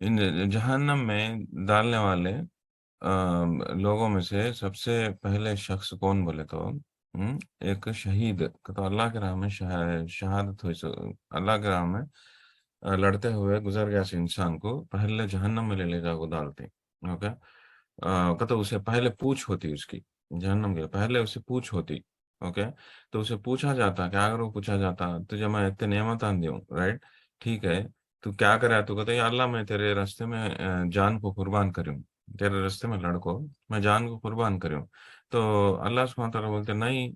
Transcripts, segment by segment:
ان جہنم میں ڈالنے والے لوگوں میں سے سب سے پہلے شخص کون بولے تو ایک شہید تو اللہ کے راہ میں شہادت ہوئی اللہ کے راہ میں لڑتے ہوئے گزر گیا سے انسان کو پہلے جہنم میں لے جا کو ڈالتے. اوکے. تو اسے پہلے پوچھ ہوتی اس کی جہنم کے پہلے اسے پوچھ ہوتی. اوکے. تو اسے پوچھا جاتا کہ اگر وہ پوچھا جاتا تجھے میں اتنے نعمت آن دوں رائٹ ٹھیک ہے تو کیا کرا تو کہتے یا اللہ میں تیرے راستے میں جان کو قربان کروں تیرے راستے میں لڑکو میں جان کو قربان کروں تو اللہ سبحانہ وتعالی بولتے نہیں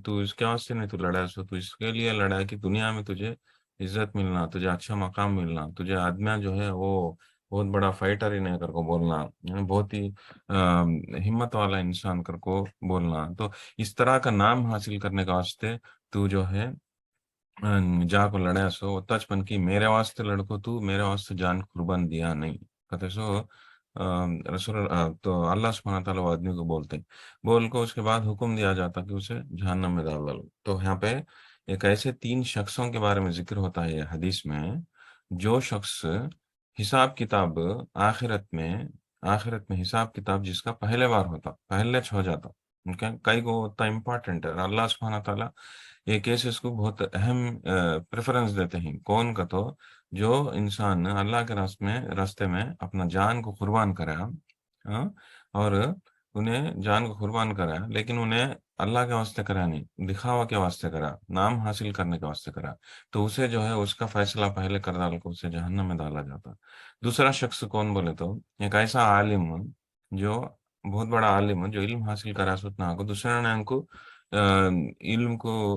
تو اس کے واسطے نہیں تو لڑا سو تو اس کے لیے لڑا کہ دنیا میں تجھے عزت ملنا تجھے اچھا مقام ملنا تجھے آدمیاں جو ہے وہ بہت بڑا فائٹر ہی نہیں کر کو بولنا بہت ہی ہمت والا انسان کر کو بولنا تو اس طرح کا نام حاصل کرنے کا واسطے تو جو ہے جا کو لڑے سو تچپن کی میرے واسطے لڑکو تو میرے واسطے جان قربان دیا نہیں کہتے سو تو اللہ سبحانہ تعالیٰ وہ آدمی کو بولتے ہیں بول کو اس کے بعد حکم دیا جاتا کہ اسے جہنم میں ڈال ڈالو تو یہاں پہ ایک ایسے 3 شخصوں کے بارے میں ذکر ہوتا ہے حدیث میں جو شخص حساب کتاب آخرت میں آخرت میں حساب کتاب جس کا پہلے بار ہوتا پہلے ہو جاتا کئی کو اتنا امپورٹنٹ ہے اللہ سبحانہ تعالیٰ یہ کیسز کو بہت اہم پریفرنس دیتے ہیں کون کا تو جو انسان اللہ کے راستے میں اپنا جان کو قربان کرا ہاں اور انہیں جان کو قربان کرا لیکن انہیں اللہ کے واسطے کرا نہیں دکھاوا کے واسطے کرا نام حاصل کرنے کے واسطے کرا تو اسے جو ہے اس کا فیصلہ پہلے کر ڈال کو اسے جہنم میں ڈالا جاتا. دوسرا شخص کون بولے تو ایک ایسا عالم جو بہت بڑا عالم جو علم حاصل کرا سوتنا کو دوسرے نے ان کو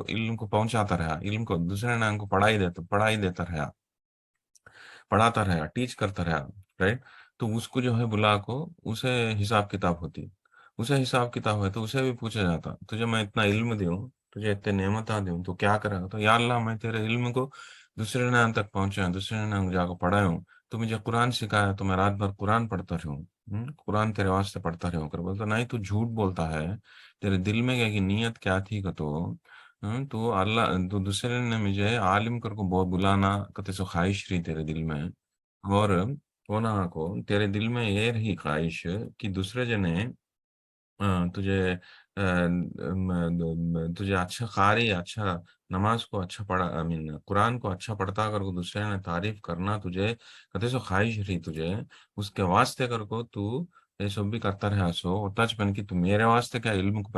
علم کو پہنچاتا رہا علم کو دوسرے نے ان کو پڑھائی دیتا رہا پڑھاتا رہا ٹیچ کرتا رہا رائٹ تو اس کو جو ہے بلا کو اسے حساب کتاب ہوتی اسے حساب کتاب ہے تو اسے بھی پوچھا جاتا تجھے میں اتنا علم دوں تجھے اتنے نعمتیں دوں تو کیا کرا تو یا اللہ میں تیرے علم کو دوسرے نام تک پہنچا دوسرے نام جا کو پڑھایا ہوں تو مجھے قرآن سکھایا تو میں رات بھر قرآن پڑھتا رہوں قرآن تیرے واسطے پڑھتا رہوں کر بولتا نہیں تو جھوٹ بولتا ہے تیرے دل میں کیا کہ نیت کیا تھی کہ تو اللہ تو دوسرے نے مجھے عالم کر کو بہت بلانا کتے سو خواہش رہی تیرے دل میں اور ہونا کو تیرے دل میں یہ رہی خواہش کہ دوسرے جنے تجھے تجھے اچھا قاری اچھا نماز کو اچھا پڑھا قرآن کو اچھا پڑھتا کر کو دوسرے نے تعریف کرنا تجھے کتے سو خواہش رہی تجھے اس کے واسطے کر کو تو یہ سب بھی کرتا رہا سو تچ پن کی تو میرے واسطے کیا علم کو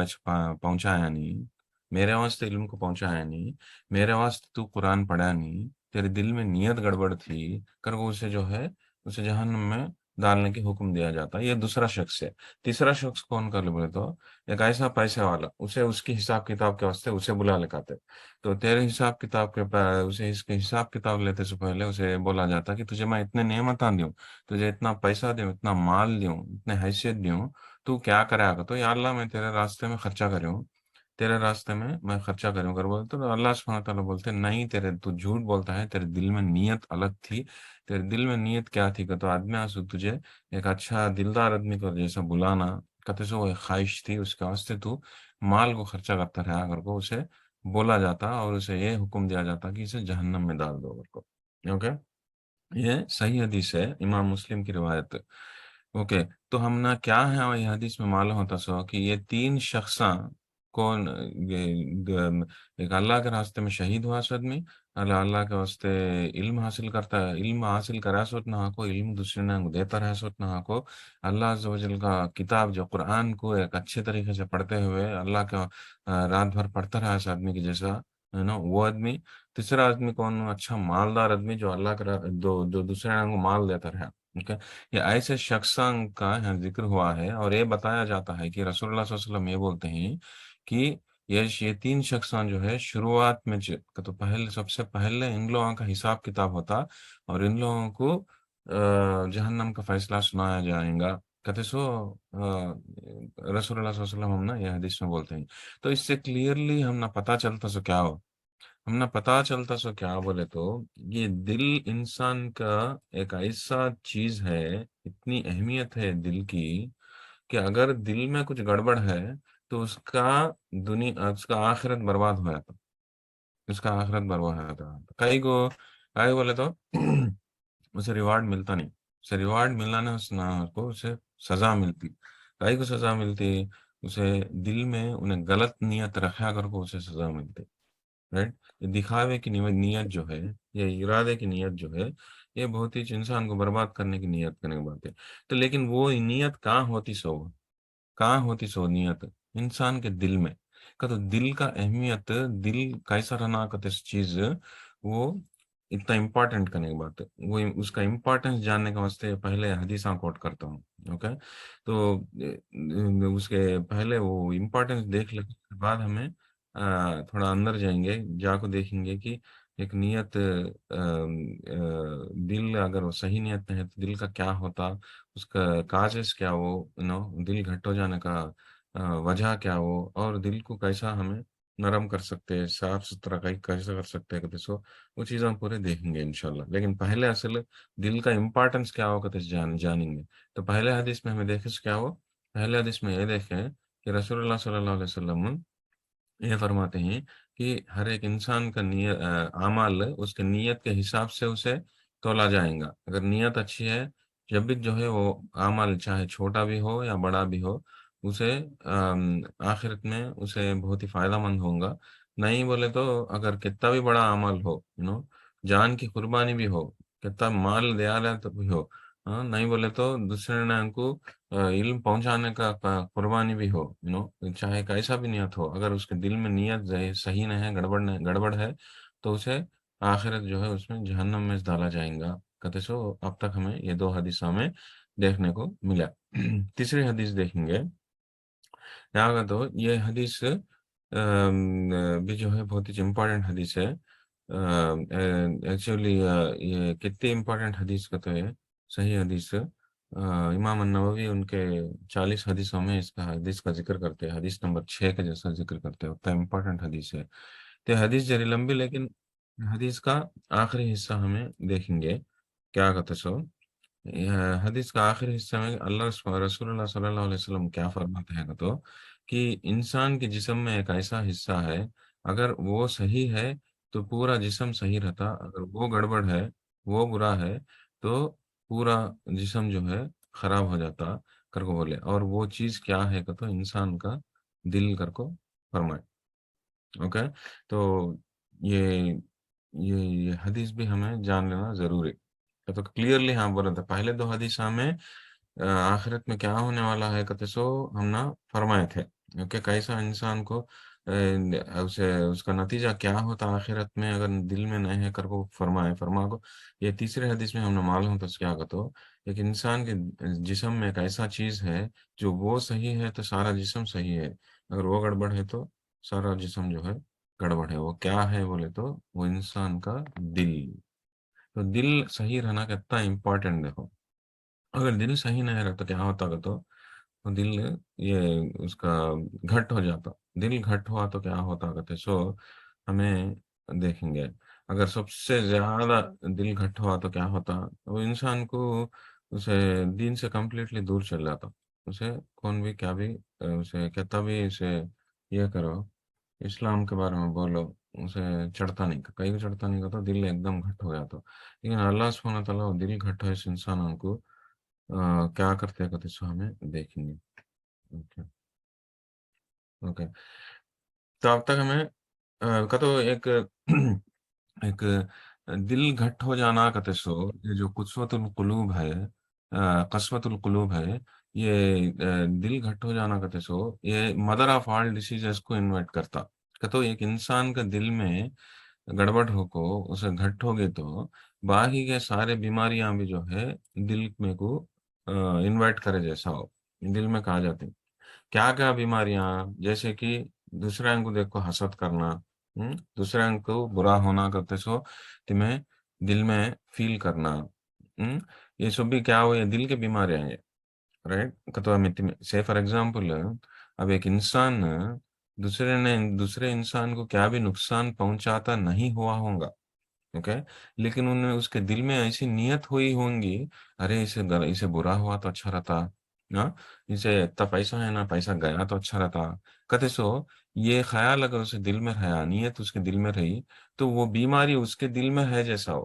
پہنچایا نہیں میرے واسطے علم کو پہنچایا نہیں میرے واسطے تو قرآن پڑھا نہیں تیرے دل میں نیت گڑبڑ تھی کر کو اسے جو ہے اسے جہنم میں ڈالنے کی حکم دیا جاتا ہے یہ دوسرا شخص ہے. تیسرا شخص کون کر لے بولے تو ایک ایسا پیسے والا اسے اس کی حساب کتاب کے واسطے اسے بلا لکھاتے تو تیرے حساب کتاب کے اسے اس کے حساب کتاب لیتے سے پہلے اسے بولا جاتا کہ تجھے میں اتنے نعمتاں دوں تجھے اتنا پیسہ دوں اتنا مال دوں اتنے حیثیت دوں تو کیا کرے گا تو یا اللہ میں تیرے راستے میں خرچہ کروں تیرے راستے میں خرچہ کروں کر بولتے تو اللہ سبحانہ تعالیٰ بولتے نہیں تو جھوٹ بولتا ہے تیرے دل میں نیت الگ تھی تیرے دل میں نیت کیا تھی کہ تو آدمی آسو تجھے ایک اچھا دلدار آدمی کو جیسا بلانا کہتے سو وہ ایک خواہش تھی اس کے واسطے تو مال کو خرچہ کرتا رہا اگر کو اسے بولا جاتا اور اسے یہ حکم دیا جاتا کہ اسے جہنم میں ڈال دو اگر کو اوکے. یہ صحیح حدیث ہے امام مسلم کی روایت. اوکے تو ہم نہ کیا ہے اور یہ حدیث میں معلوم ہوتا سو کہ یہ 3 شخصاں کون ایک اللہ کے راستے میں شہید ہوا سو آدمی اللہ کے واسطے علم حاصل کرتا ہے علم حاصل کرا سوت نہ کو علم دوسرے نے دیتا رہ سوت نہ کو اللہ عز و جل کا کتاب جو قرآن کو ایک اچھے طریقے سے پڑھتے ہوئے اللہ کا رات بھر پڑھتا رہا اس آدمی کی جیسا ہے نا وہ آدمی. تیسرا آدمی کون اچھا مالدار آدمی جو اللہ کا جو دوسرے کو مال دیتا رہا. اوکے یہ ایسے شخصاں کا یہاں ذکر ہوا ہے اور یہ بتایا جاتا ہے کہ رسول اللہ صلی اللہ علیہ وسلم یہ بولتے ہیں کہ یہ 3 شخصاں جو ہے شروعات میں تو پہلے سب سے پہلے ان لوگوں کا حساب کتاب ہوتا اور ان لوگوں کو جہنم کا فیصلہ سنایا جائے گا کہتے سو رسول اللہ صلی اللہ علیہ وسلم ہم نا یہ حدیث میں بولتے ہیں. تو اس سے کلیئرلی ہم نہ پتہ چلتا سو کیا ہو ہم نہ پتہ چلتا سو کیا بولے تو یہ دل انسان کا ایک ایسا چیز ہے اتنی اہمیت ہے دل کی کہ اگر دل میں کچھ گڑبڑ ہے تو اس کا آخرت برباد ہو جاتا اس کا آخرت برباد ہو جاتا کئی کو کئی بولے تو اسے ریوارڈ ملتا نہیں اسے ریوارڈ ملنا نہ نہ اس کو اسے سزا ملتی. کئی کو سزا ملتی اسے دل میں انہیں غلط نیت رکھا کر کو اسے سزا ملتی. رائٹ. یہ دکھاوے کی نیت جو ہے، یہ ارادے کی نیت جو ہے، یہ بہت ہی انسان کو برباد کرنے کی نیت کرنے کی بات ہے. تو لیکن وہ نیت کہاں ہوتی سو، کہاں ہوتی سو نیت انسان کے دل میں. کا تو دل کا اہمیت، دل کیسا رہنا کا چیز وہ اتنا امپورٹنٹ کرنے کی بات ہے. وہ اس کا امپورٹنس جاننے کا واسطے پہلے حدیثاں کوٹ کرتا ہوں. اوکے. تو اس کے پہلے وہ امپورٹنس دیکھ لینے کے بعد ہمیں تھوڑا اندر جائیں گے، جا کو دیکھیں گے کہ ایک نیت، دل اگر وہ صحیح نیت میں ہے تو دل کا کیا ہوتا، اس کا کاجز کیا، وہ دل گھٹ ہو جانے کا وجہ کیا وہ، اور دل کو کیسا ہمیں نرم کر سکتے ہیں، صاف ستھرا کیسا کر سکتے ہیں. سو وہ چیز ہم پورے دیکھیں گے انشاءاللہ. لیکن پہلے اصل دل کا امپورٹنس کیا ہوگا تو جانیں گے. تو پہلے حدیث میں ہمیں دیکھیں کیا ہو. پہلے حدیث میں یہ دیکھیں کہ رسول اللہ صلی اللہ علیہ وسلم یہ فرماتے ہیں کہ ہر ایک انسان کا نیت، اعمال اس کے نیت کے حساب سے اسے تولا جائیں گا. اگر نیت اچھی ہے، جب بھی جو ہے وہ اعمال چاہے چھوٹا بھی ہو یا بڑا بھی ہو، اسے آخرت میں اسے بہت ہی فائدہ مند ہوگا. نہیں بولے تو اگر کتنا بھی بڑا عمل ہو، جان کی قربانی بھی ہو، کتنا مال دیا رہا تو بھی ہو، نہیں بولے تو دوسرے نے ان کو علم پہنچانے کا قربانی بھی ہو، چاہے کیسا بھی نیت ہو، اگر اس کے دل میں نیت صحیح نہیں ہے، گڑبڑ ہے، تو اسے آخرت جو ہے اس میں جہنم میں ڈالا جائے گا. کہتے سو اب تک ہمیں یہ دو حدیثوں میں دیکھنے کو ملا. تیسری حدیث دیکھیں گے. یہاں تو یہ حدیث بھی جو ہے بہت ہی امپورٹنٹ حدیث ہے. ایکچولی یہ کتنی امپورٹنٹ حدیث کا تو ہے، صحیح حدیث. امام النووی ان کے 40 حدیثوں میں اس کا حدیث کا ذکر کرتے ہیں، حدیث نمبر 6 کا جیسا ذکر کرتے ہیں، اتنا امپورٹنٹ حدیث ہے. تو حدیث جری لمبی، لیکن حدیث کا آخری حصہ ہمیں دیکھیں گے. کیا کہتے سو حدیث کا آخری حصہ میں رسول اللہ صلی اللہ علیہ وسلم کیا فرماتے ہیں تو کہ انسان کے جسم میں ایک ایسا حصہ ہے، اگر وہ صحیح ہے تو پورا جسم صحیح رہتا، اگر وہ گڑبڑ ہے، وہ برا ہے، تو پورا جسم جو ہے خراب ہو جاتا کر کو بولے. اور وہ چیز کیا ہے کہ تو انسان کا دل کر کو فرمائے. اوکے. تو یہ یہ حدیث بھی ہمیں جان لینا ضروری. تو کلیئرلی ہاں بولا تھا پہلے دو حدیث ہمیں آخرت میں کیا ہونے والا ہے کہتے سو ہم نہ فرمائے تھے. اوکے. کیسا انسان کو اسے اس کا نتیجہ کیا ہوتا آخرت میں اگر دل میں نہیں ہے کر کو فرما کو. یہ تیسرے حدیث میں ہم نے معلوم ہوتا کیا کہتے ہو. ایک انسان کے جسم میں ایک ایسا چیز ہے جو وہ صحیح ہے تو سارا جسم صحیح ہے، اگر وہ گڑبڑ ہے تو سارا جسم جو ہے گڑبڑ ہے. وہ کیا ہے بولے تو وہ انسان کا دل. تو دل صحیح رہنا کتنا امپورٹنٹ دیکھو. اگر دل صحیح نہیں رہتا تو کیا ہوتا کہ تو دل یہ اس کا گھٹ ہو جاتا. دل گھٹ ہوا تو کیا ہوتا کہتے سو ہمیں دیکھیں گے. اگر سب سے زیادہ دل گھٹ ہوا تو کیا ہوتا، وہ انسان کو اسے دین سے کمپلیٹلی دور چل جاتا. اسے کون بھی کیا بھی اسے کہتا بھی اسے یہ کرو، اسلام کے بارے میں بولو، اسے چڑھتا نہیں، کہیں بھی چڑھتا نہیں کرتا، دل ایک دم گھٹ ہو جاتا. لیکن اللہ سبحانہ تعالیٰ دل گھٹ ہے اس انسانوں کو کیا کرتے کہتے سو ہمیں دیکھیں گے. اوکے. اوکے. تو اب تک ہمیں کا تو ایک ایک دل گھٹ ہو جانا کہتے سو یہ جو قسوت القلوب ہے، قسوت القلوب ہے، یہ دل گھٹ ہو جانا کہتے سو یہ مدر آف آل ڈیسیزز کو انوائٹ کرتا. کہ تو ایک انسان کا دل میں گڑبڑ ہو کو اسے گھٹ ہو گئی تو باقی کے سارے بیماریاں بھی جو ہے دل میں کو انوائٹ کرے جیسا ہو، دل میں کہا جاتے کیا کیا بیماریاں، جیسے کہ دوسرے کو دیکھو حسد کرنا، دوسرے کو برا ہونا کرتے سو تمہیں دل میں فیل کرنا، یہ سب بھی کیا ہو، یہ دل کے بیماریاں ہیں. رائٹ. تو سے فار ایگزامپل اب ایک انسان دوسرے انسان کو کیا بھی نقصان پہنچاتا نہیں ہوا ہوگا. اوکے. لیکن اس کے دل میں ایسی نیت ہوئی ہوں گی، ارے اسے برا ہوا تو اچھا رہتا، ہاں اسے اتنا پیسہ ہے نا، پیسہ گیا تو اچھا رہتا. کہتے سو یہ خیال اگر اسے دل میں رہا، نیت اس کے دل میں رہی، تو وہ بیماری اس کے دل میں ہے جیسا ہو.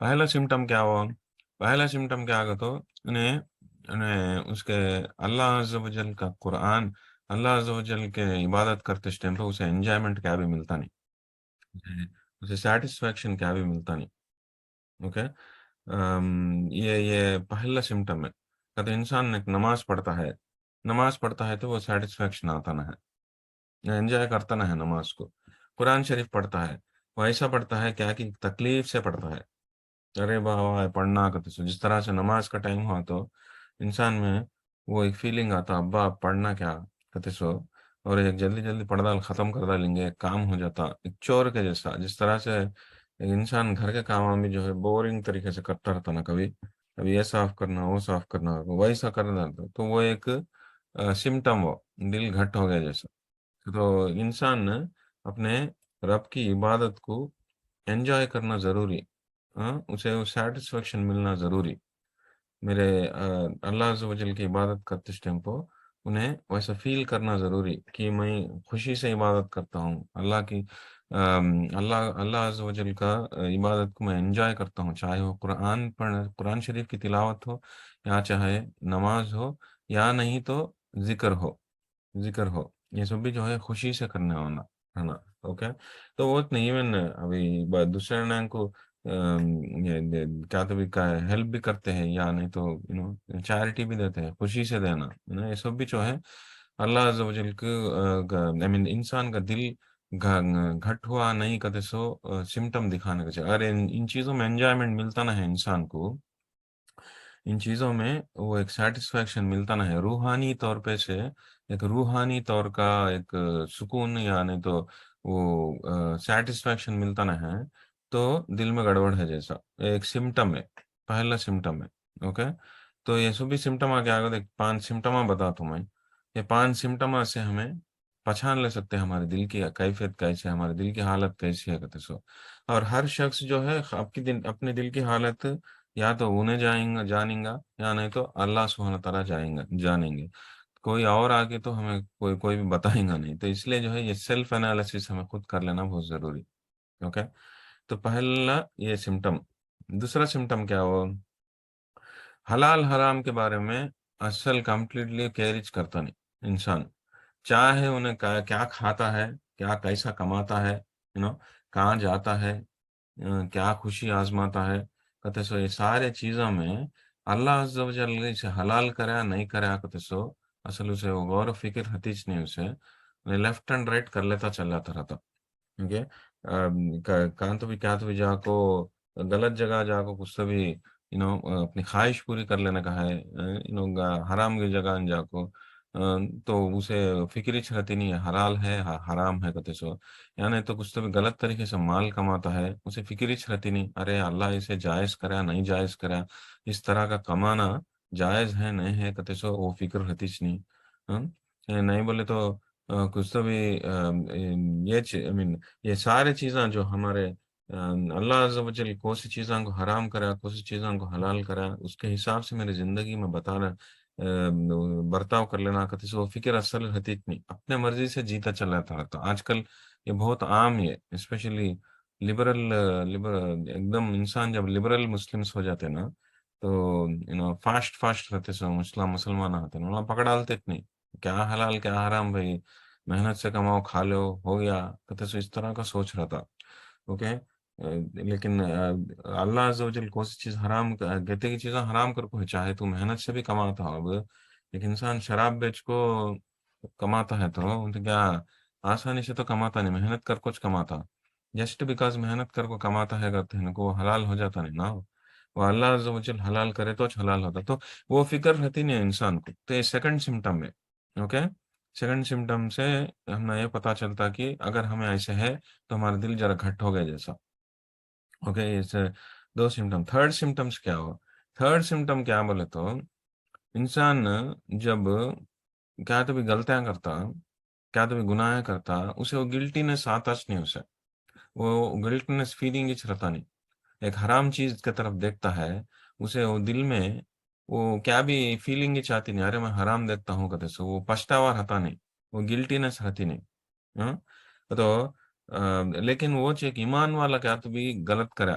پہلا سمٹم کیا ہوا؟ پہلا سمٹم کیا آگا تو انہیں اس کے اللہ عز و جل کا قرآن، اللہ عز و جل کے عبادت کرتے اس ٹائم پہ اسے انجوائمنٹ کیا بھی ملتا نہیں، اسے سیٹسفیکشن کیا بھی ملتا نہیں. اوکے. یہ پہلا سمٹم ہے. کہ انسان ایک نماز پڑھتا ہے، نماز پڑھتا ہے تو وہ سیٹسفیکشن آتا نہ ہے، انجوائے کرتا نہ ہے نماز کو. قرآن شریف پڑھتا ہے، وہ ایسا پڑھتا ہے کیا کہ تکلیف سے پڑھتا ہے. ارے بابا پڑھنا کرتے سو جس طرح سے نماز کا ٹائم ہوا تو انسان میں وہ ایک فیلنگ آتا، ابا آپ پڑھنا کیا کہتے سو، اور ایک جلدی جلدی پڑھ ڈال ختم کر ڈالیں گے، ایک کام ہو جاتا ایک چور کے جیسا. جس طرح سے ایک انسان گھر کے کام میں جو ہے بورنگ طریقے سے کرتا رہتا نا، کبھی ابھی یہ صاف کرنا وہ صاف کرنا ویسا کرنا رہتا، تو وہ ایک سمٹم ہو دل گھٹ ہو گیا جیسا. تو انسان نے اپنے رب کی عبادت کو انجوائے کرنا ضروری، ہاں اسے سیٹسفیکشن ملنا ضروری. میرے اللہ عز و جل کی عبادت کرتے اس ٹائم کو انہیں ویسا فیل کرنا ضروری کہ میں خوشی سے عبادت کرتا ہوں اللہ کی. اللہ عز و جل کا عبادت کو میں انجوائے کرتا ہوں، چاہے وہ قرآن شریف کی تلاوت ہو، یا چاہے نماز ہو، یا نہیں تو ذکر ہو. ذکر ہو یہ سب بھی جو ہے خوشی سے کرنے ہونا ہے نا. اوکے. تو وہ ایون ابھی دوسرے نے کو کیا تو بھی ہیلپ بھی کرتے ہیں، یا نہیں تو چیریٹی بھی دیتے ہیں، خوشی سے دینا یہ سب بھی جو ہے اللہ عز و جل کے انسان کا دل گھٹ ہوا نہیں کہتے سو سمٹم دکھانے کا چاہیے. اگر ان چیزوں میں انجوائمنٹ ملتا نہ ہے انسان کو، ان چیزوں میں وہ ایک سیٹسفیکشن ملتا نہ ہے روحانی طور پہ سے، ایک روحانی طور کا ایک سکون، یا نہیں تو وہ سیٹسفیکشن ملتا نہ ہے، تو دل میں گڑبڑ ہے جیسا ایک سمٹم ہے، پہلا سمٹم ہے. اوکے. تو یہ سبھی سمٹم آ کے آگے دیکھ 5 سمٹم بتاتا ہوں میں. یہ 5 سمٹم سے ہمیں پہچان لے سکتے ہیں ہمارے دل کی کیفیت کیسے ہے، ہمارے دل کی حالت کیسی ہے کہتے سو. اور ہر شخص جو ہے اپنے دل کی حالت یا تو انہیں جانیں گا، یا نہیں تو اللہ سبحانہ تعالیٰ جانیں گے. کوئی اور آگے تو ہمیں کوئی بھی بتائیں گا نہیں. تو اس لیے جو ہے یہ سیلف انالیسس ہمیں خود کر لینا بہت ضروری. اوکے. تو پہلا یہ سمٹم. دوسرا سمٹم کیا ہو؟ حلال حرام کے بارے میں اصل کمپلیٹلی کیئرج کرتا نہیں انسان. چاہے انہیں کیا کھاتا ہے، کیا کیسا کماتا ہے، کہاں جاتا ہے، کیا خوشی آزماتا ہے کہتے سو. یہ سارے چیزوں میں اللہ عز و جل اسے حلال کرا نہیں کرا کہتے سو اصل اسے وہ غور و فکر حتیج نہیں، اسے لیفٹ اینڈ رائٹ کر لیتا چل جاتا رہتا. اوکے. کہاں تو بھی کیا تو بھی جا کو غلط جگہ جا کو کچھ تو بھی اپنی خواہش پوری کر لینے کا ہے، حرام کی جگہ جا کو تو اسے فکرچ رہتی نہیں ہے حلال ہے حرام ہے کہتے سو. یعنی تو کچھ تو بھی غلط طریقے سے مال کماتا ہے، اسے فکرچ رہتی نہیں، ارے اللہ اسے جائز کرا نہیں جائز کرا، اس طرح کا کمانا جائز ہے نہیں ہے کہتے سو وہ فکر رہتی نہیں. نہیں بولے تو کچھ تو بھی یہ سارے چیزاں جو ہمارے اللہ عز و جل کون سی چیزوں کو حرام کرا کون سی چیزوں کو حلال کرا اس کے حساب سے میری زندگی میں بتانا برتاؤ کر لینا کہتے سو فکر اصل رہتی اتنی اپنے مرضی سے جیتا چل رہا تھا. تو آج کل یہ بہت عام ہے، اسپیشلی لبرل ایک دم انسان جب لبرل مسلمس ہو جاتے نا، تو فاسٹ رہتے سو مسلمان آتے نا وہاں پکڑ ڈالتے اتنی کیا حلال کیا حرام بھائی، محنت سے کماؤ کھا لو ہو گیا کہتے سو اس طرح کا سوچ رہا تھا. اوکے. لیکن اللہ عز و جل کون سی چیز حرام کہتے کی چیزیں حرام کر کو ہے، چاہے تو محنت سے بھی کماتا ہو. اب ایک انسان شراب بیچ کو کماتا ہے تو کیا آسانی سے تو کماتا نہیں، محنت کر کچھ کماتا. جسٹ بیکاز محنت کر کو کماتا ہے کرتے ہیں کو حلال ہو جاتا نہیں نا. وہ اللہ عز و جل حلال کرے تو حلال ہوتا، تو وہ فکر رہتی نہیں انسان کو. تو یہ سیکنڈ سمٹم ہے. اوکے. سیکنڈ سمٹم سے ہمیں یہ پتا چلتا کہ اگر ہمیں ایسے ہے تو ہمارا دل ذرا گھٹ ہو گیا جیسا. اوکے. اس 2 سمٹم. تھرڈ سمٹمس کیا ہو؟ تھرڈ سمٹم کیا بولے تو انسان جب کیا تو بھی غلطیاں کرتا، کیا تو بھی گناہ کرتا، اسے وہ گلٹینس آتا نہیں، اسے وہ گلٹنس فیلنگ رہتا نہیں. ایک حرام چیز کی طرف دیکھتا ہے، اسے وہ دل میں وہ کیا بھی فیلنگ چاہتی نہیں، ارے میں حرام دیکھتا ہوں کہتے سو وہ پچھتاوا رہتا نہیں، وہ گلٹینس رہتی نہیں. ہاں. تو لیکن وہ ایک ایمان والا کیا تو بھی غلط کرا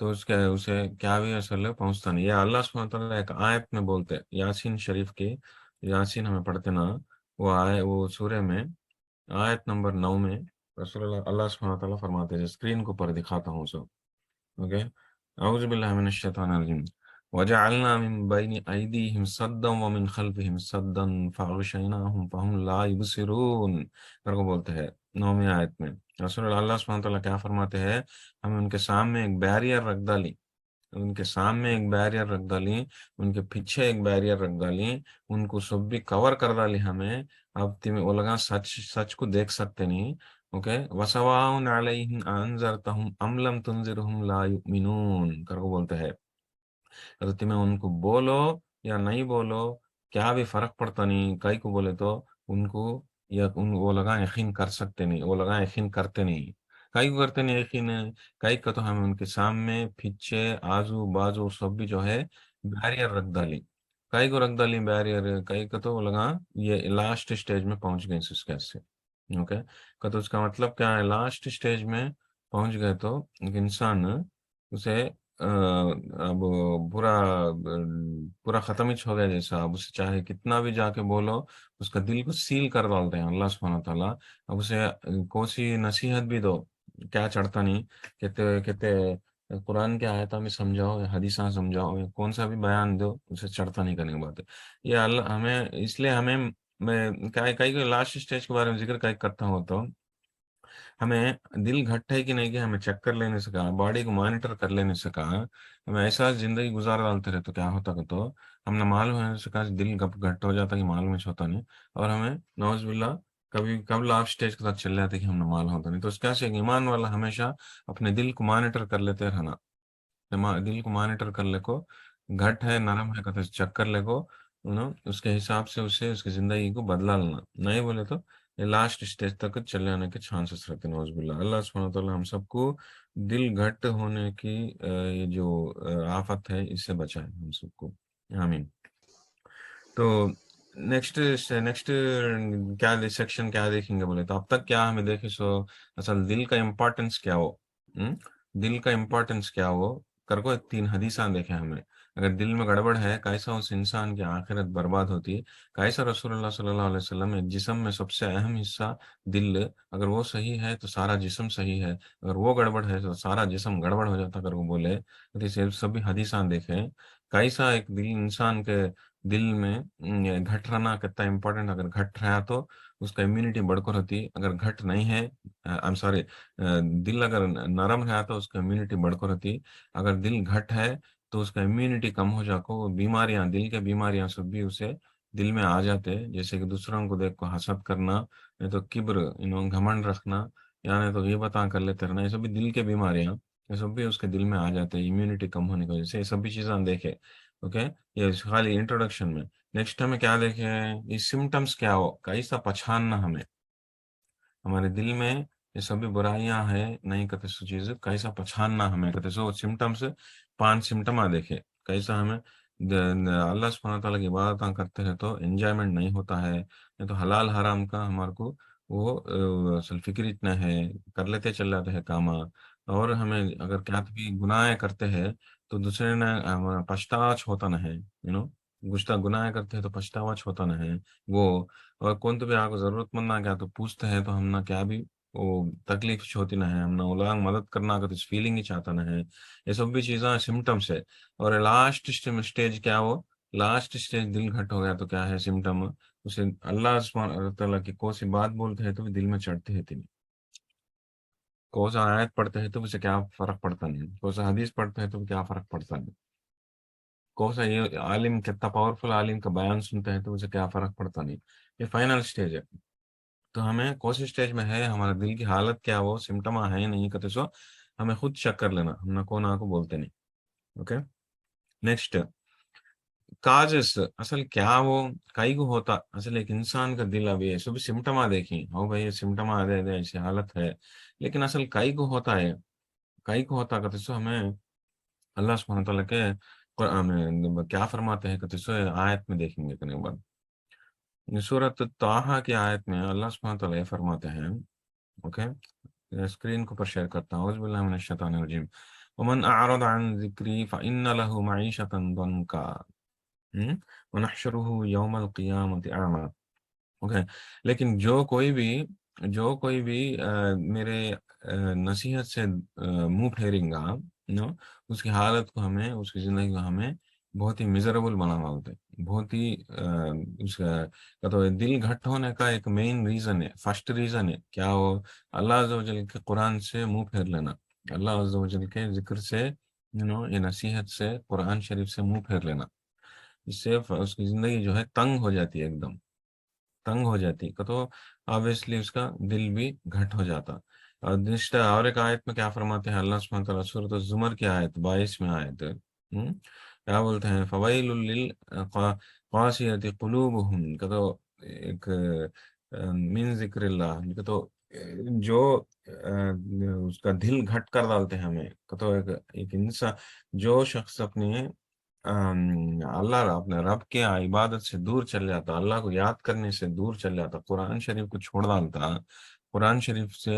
تو اسے کیا بھی اصل پہنچتا نہیں. یہ اللہ سبحانہ تعالیٰ ایک آیت میں بولتے ہیں یاسین شریف کی. یاسین ہمیں پڑھتے نا، وہ سورہ میں آیت نمبر 9 میں رسول اللہ سبحانہ تعالیٰ فرماتے ہیں. اسکرین کو پر دکھاتا ہوں سو. اوکے. اعوذ باللہ من الشیطان الرجیم. وجعلنا من بین ایدیہم صدا ومن خلفہم صدا فاغشیناہم فہم لا یبصرون کر کو بولتے ہیں 9ویں آیت میں. رسول اللہ سبحانہ تعالیٰ کیا فرماتے ہیں؟ ہم ان کے سامنے ایک بیریئر رکھ ڈالی، ان کے سامنے ایک بیریئر رکھ ڈالی، ان کے پیچھے ایک بیریئر رکھ ڈالی، ان کو سب بھی کور کر ڈالی ہمیں. اب تمہیں وہ لگا سچ سچ کو دیکھ سکتے نہیں. اوکے. وسواء علیہم انذرتہم ام لم تنذرہم لا یؤمنون کر کو بولتے ہیں. اگر تمہیں ان کو بولو یا نہیں بولو کیا بھی فرق پڑتا نہیں. کئی کو بولے تو ان کو یا وہ لگا یقین کر سکتے نہیں، وہ لگا یقین کرتے نہیں. کئی کو کرتے نہیں یقین. کئی کا تو ہم ان کے سامنے پیچھے آزو بازو سب بھی جو ہے بیریئر رکھ ڈالی. کئی کو رکھ ڈالی بیریئر. کئی کا تو وہ لگا یہ لاسٹ اسٹیج میں پہنچ گئے اس کیسے. اوکے. تو اس کا مطلب کیا ہے؟ لاسٹ اسٹیج میں پہنچ گئے تو ایک انسان اسے اب پورا پورا ختم ہی ہو گیا جیسا. اب اسے چاہے کتنا بھی جا کے بولو اس کا دل کو سیل کر ڈالتے ہیں اللہ سبحانہ تعالیٰ. اب اسے کوئی سی نصیحت بھی دو کیا چڑھتا نہیں. کہتے کہتے قرآن کے آیتوں میں سمجھاؤ یا حدیثاں سمجھاؤ یا کون سا بھی بیان دو اسے چڑھتا نہیں کرنے کی بات ہے. یہ اللہ ہمیں اس لیے ہمیں میں کئی لاسٹ اسٹیج کے بارے میں ذکر کرتا ہوں تو ہمیں دل گھٹ ہے کہ نہیں کہ ہمیں چیک کر لینے سے کہا، باڈی کو مانیٹر کر لینے سے کہا. ہمیں ایسا زندگی گزار ڈالتے رہے تو کیا ہوتا کہ تو ہم نہ معلوم ہے سے کہا دل گھٹ ہو جاتا کہ معلوم ہی ہوتا نہیں. اور ہمیں نوز باللہ کبھی کب لاسٹ اسٹیج کے ساتھ چل جاتے کہ ہم نہ معلوم ہوتا نہیں. تو اس کیا سے ایمان والا ہمیشہ اپنے دل کو مانیٹر کر لیتے رہنا. دل کو مانیٹر کر لے کو گھٹ ہے نرم ہے کہتے چیک کر لے کو اس کے حساب سے اسے اس کی زندگی کو بدلا لینا. نہیں بولے تو یہ لاسٹ اسٹیج تک چلے آنے کے چانسز رہتے ہیں نوز باللہ. اللہ سبحانہ تعالیٰ ہم سب کو دل گھٹ ہونے کی یہ جو آفت ہے اس سے بچائے ہم سب کو. آمین. تو نیکسٹ کیا سیکشن کیا دیکھیں گے بولے تو اب تک کیا ہمیں دیکھے سو اصل دل کا امپورٹنس کیا ہو. دل کا امپورٹنس کیا ہو کر کو 3 حدیثاں دیکھیں ہمیں. اگر دل میں گڑبڑ ہے کیسا اس انسان کی آخرت برباد ہوتی ہے. کیسا رسول اللہ صلی اللہ علیہ وسلم ایک جسم میں سب سے اہم حصہ دل، اگر وہ صحیح ہے تو سارا جسم صحیح ہے، اگر وہ گڑبڑ ہے تو سارا جسم گڑبڑ ہو جاتا. اگر وہ بولے تو سبھی حدیثاں دیکھیں کیسا ایک دل انسان کے دل میں گھٹ رہنا کتنا امپورٹنٹ. اگر گھٹ رہا تو اس کا امیونٹی بڑھ کر ہوتی. اگر گھٹ نہیں ہے سوری دل اگر نرم رہا تو اس کا امیونٹی بڑھ کر ہوتی. اگر دل گھٹ ہے تو اس کا امیونٹی کم ہو جا کو بیماریاں دل کے بیماریاں سب بھی اسے دل میں آ جاتے. جیسے کہ دوسروں کو دیکھ کو حسد کرنا، نہیں تو کبر گھمنڈ رکھنا، یا نہیں تو غیبت کر لیتے رہنا، یہ سب بھی دل کے بیماریاں یہ سب بھی اس کے دل میں آ جاتے ہیں امیونٹی کم ہونے کی وجہ سے. یہ سب بھی چیزیں ہم دیکھیں. اوکے. یہ خالی انٹروڈکشن میں. نیکسٹ ہمیں کیا دیکھیں یہ سمٹمس کیا ہو کیسا پہچاننا ہمیں ہمارے دل میں یہ سبھی برائیاں ہیں نہیں کہتے سو چیز کیسا پہچاننا ہمیں کہتے سو سمٹمس 5 سمٹم دے کیسا ہمیں اللہ سبحانہ تعالیٰ کی عبادت کرتے ہیں تو انجوائمنٹ نہیں ہوتا ہے. نہیں تو حلال حرام کا ہمارے کو وہ اصل فکر اتنا ہے کر لیتے چل جاتے ہیں کام. اور ہمیں اگر کیا بھی گناہ کرتے ہیں تو دوسرے نے پچھتاواچ ہوتا نہ ہے گشتہ گناہ کرتے ہیں تو پچھتاواچ ہوتا نہ ہے وہ. اور کون تو بھی آپ کو ضرورت مند نہ کیا تو پوچھتے ہیں تو ہم نہ کیا بھی وہ تکلیف ہوتی نہ ہے ہم نہ اولانگ مدد کرنا کا تو فیلنگ ہی چاہتا نہ ہے. یہ سب بھی چیزیں سمٹمس ہے. اور لاسٹ اسٹیج کیا ہو لاسٹ اسٹیج دل گھٹ ہو گیا تو کیا ہے سمٹم اسے اللہ سبحانہ تعالیٰ کی کوئی سی بات بولتے ہیں تو بھی دل میں چڑھتے ہیں نہیں. کوئی سا آیت پڑھتے ہیں تو اسے کیا فرق پڑتا نہیں. کوئی سا حدیث پڑھتے ہیں تو کیا فرق پڑتا نہیں. کون سا یہ عالم کتنا پاورفل عالم کا بیان سنتے ہیں تو اسے کیا فرق پڑتا نہیں. یہ فائنل اسٹیج ہے. تو ہمیں کون سی اسٹیج میں ہے ہمارے دل کی حالت کیا وہ سمٹم ہے نہیں کہتے سو ہمیں خود چیک کر لینا ہم نہ کون آ کو بولتے نہیں. اوکے. نیکسٹ کاجز اصل کیا وہ کئی کو ہوتا اصل ایک انسان کا دل ابھی ہے سب سمٹم دیکھیں ہو بھائی یہ سمٹم دے دے ایسی حالت ہے لیکن اصل کئی کو ہوتا ہے کئی کو ہوتا کہتے سو ہمیں اللہ سبحانہ تعالیٰ کے قرآن میں کیا فرماتے ہیں کہ آیت میں دیکھیں گے کرنے کے بعد سورۃ طٰہٰ کی آیت میں اللہ سبحانہ تعالیٰ فرماتے ہیں. اوکے. اسکرین کو پر شیئر کرتا ہوں اعوذ باللہ من الشیطان الرجیم. ومن اعرض عن ذکری فإن له معیشۃ ضنکا ونحشره یوم القیامۃ اعما. اوکے. لیکن جو کوئی بھی میرے نصیحت سے منہ پھیریں گا، نو، اس کی حالت کو ہمیں، اس کی زندگی کو ہمیں بہت ہی میزریبل بنا ڈالتے ہیں. بہت ہی اس کا تو دل گھٹ ہونے کا ایک مین ریزن ہے، فرسٹ ریزن ہے کیا وہ اللہ عز و جل کے قرآن سے منہ پھیر لینا، اللہ عز و جل کے ذکر سے، یہ نصیحت سے، قرآن شریف سے منہ پھیر لینا. اس سے اس کی زندگی جو ہے تنگ ہو جاتی ہے، ایک دم تنگ ہو جاتی تو آبویسلی اس کا دل بھی گھٹ ہو جاتا. اور نشتہ اور ایک آیت میں کیا فرماتے ہیں اللہ سبحانہ تعالیٰ، سورۃ الزمر کی آیت 22 میں آیت کیا بولتے ہیں، فویل للقاسیۃ قلوبہم، کہ تو ایک من ذکر اللہ، کہ تو جو اس کا دل گھٹ کر ڈالتے ہیں ہمیں، کہ تو ایک انسان، جو شخص اللہ اپنے رب کے عبادت سے دور چل جاتا، اللہ کو یاد کرنے سے دور چل جاتا، قرآن شریف کو چھوڑ ڈالتا، قرآن شریف سے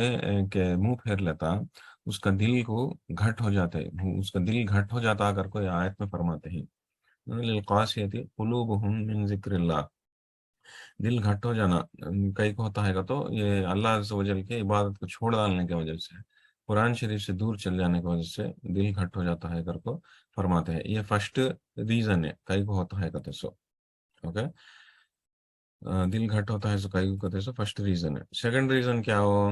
کہ منہ پھیر لیتا، اس کا دل کو گھٹ ہو جاتا ہے، اس کا دل گھٹ ہو جاتا. اگر کوئی آیت میں فرماتے ہیں للقاسیۃ قلوبہم من ذکر اللہ، دل گھٹ ہو جانا کئی کو ہوتا ہے گا تو یہ اللہ عز و جل کے عبادت کو چھوڑ ڈالنے کی وجہ سے، قرآن شریف سے دور چل جانے کی وجہ سے دل گھٹ ہو جاتا ہے اگر کو فرماتے ہیں. یہ فرسٹ ریزن ہے کئی کو ہوتا ہے گا سو. اوکے. دل گھٹ ہوتا ہے سو کئی کو کہتے سو فرسٹ ریزن ہے. سیکنڈ ریزن کیا ہو،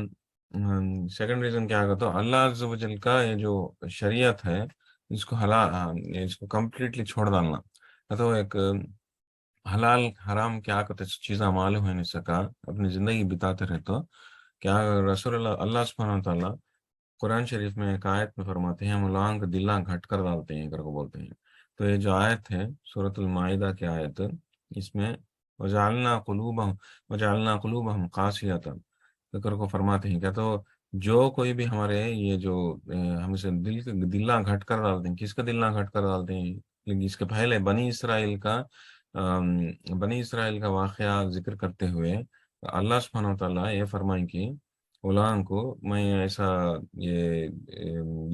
سیکنڈ ریزن کیا ہوگا تو اللہ عز و جل کا یہ جو شریعت ہے، اس کو اس کو کمپلیٹلی چھوڑ ڈالنا. تو ایک حلال حرام کیا کرتے چیزاں معلوم ہے نہیں سکا، اپنی زندگی بتاتے رہے تو کیا رسول اللہ سبحانہ تعالیٰ قرآن شریف میں ایک آیت میں فرماتے ہیں ہم لوگوں کا دلہ گھٹ کر ڈالتے ہیں اگر کو بولتے ہیں. تو یہ جو آیت ہے سورۃ المائدہ کی آیت، اس میں وجعلنا قلوبہم قاسیۃ، ذکر کو فرماتے ہیں کیا تو جو کوئی بھی ہمارے یہ جو ہم سے دلہ گھٹ کر ڈالتے ہیں، کس کا دلہ گھٹ کر ڈالتے ہیں، لیکن اس کے پہلے بنی اسرائیل کا واقعہ ذکر کرتے ہوئے اللہ سبحانہ و تعالیٰ یہ فرمائیں کہ غلام کو میں ایسا یہ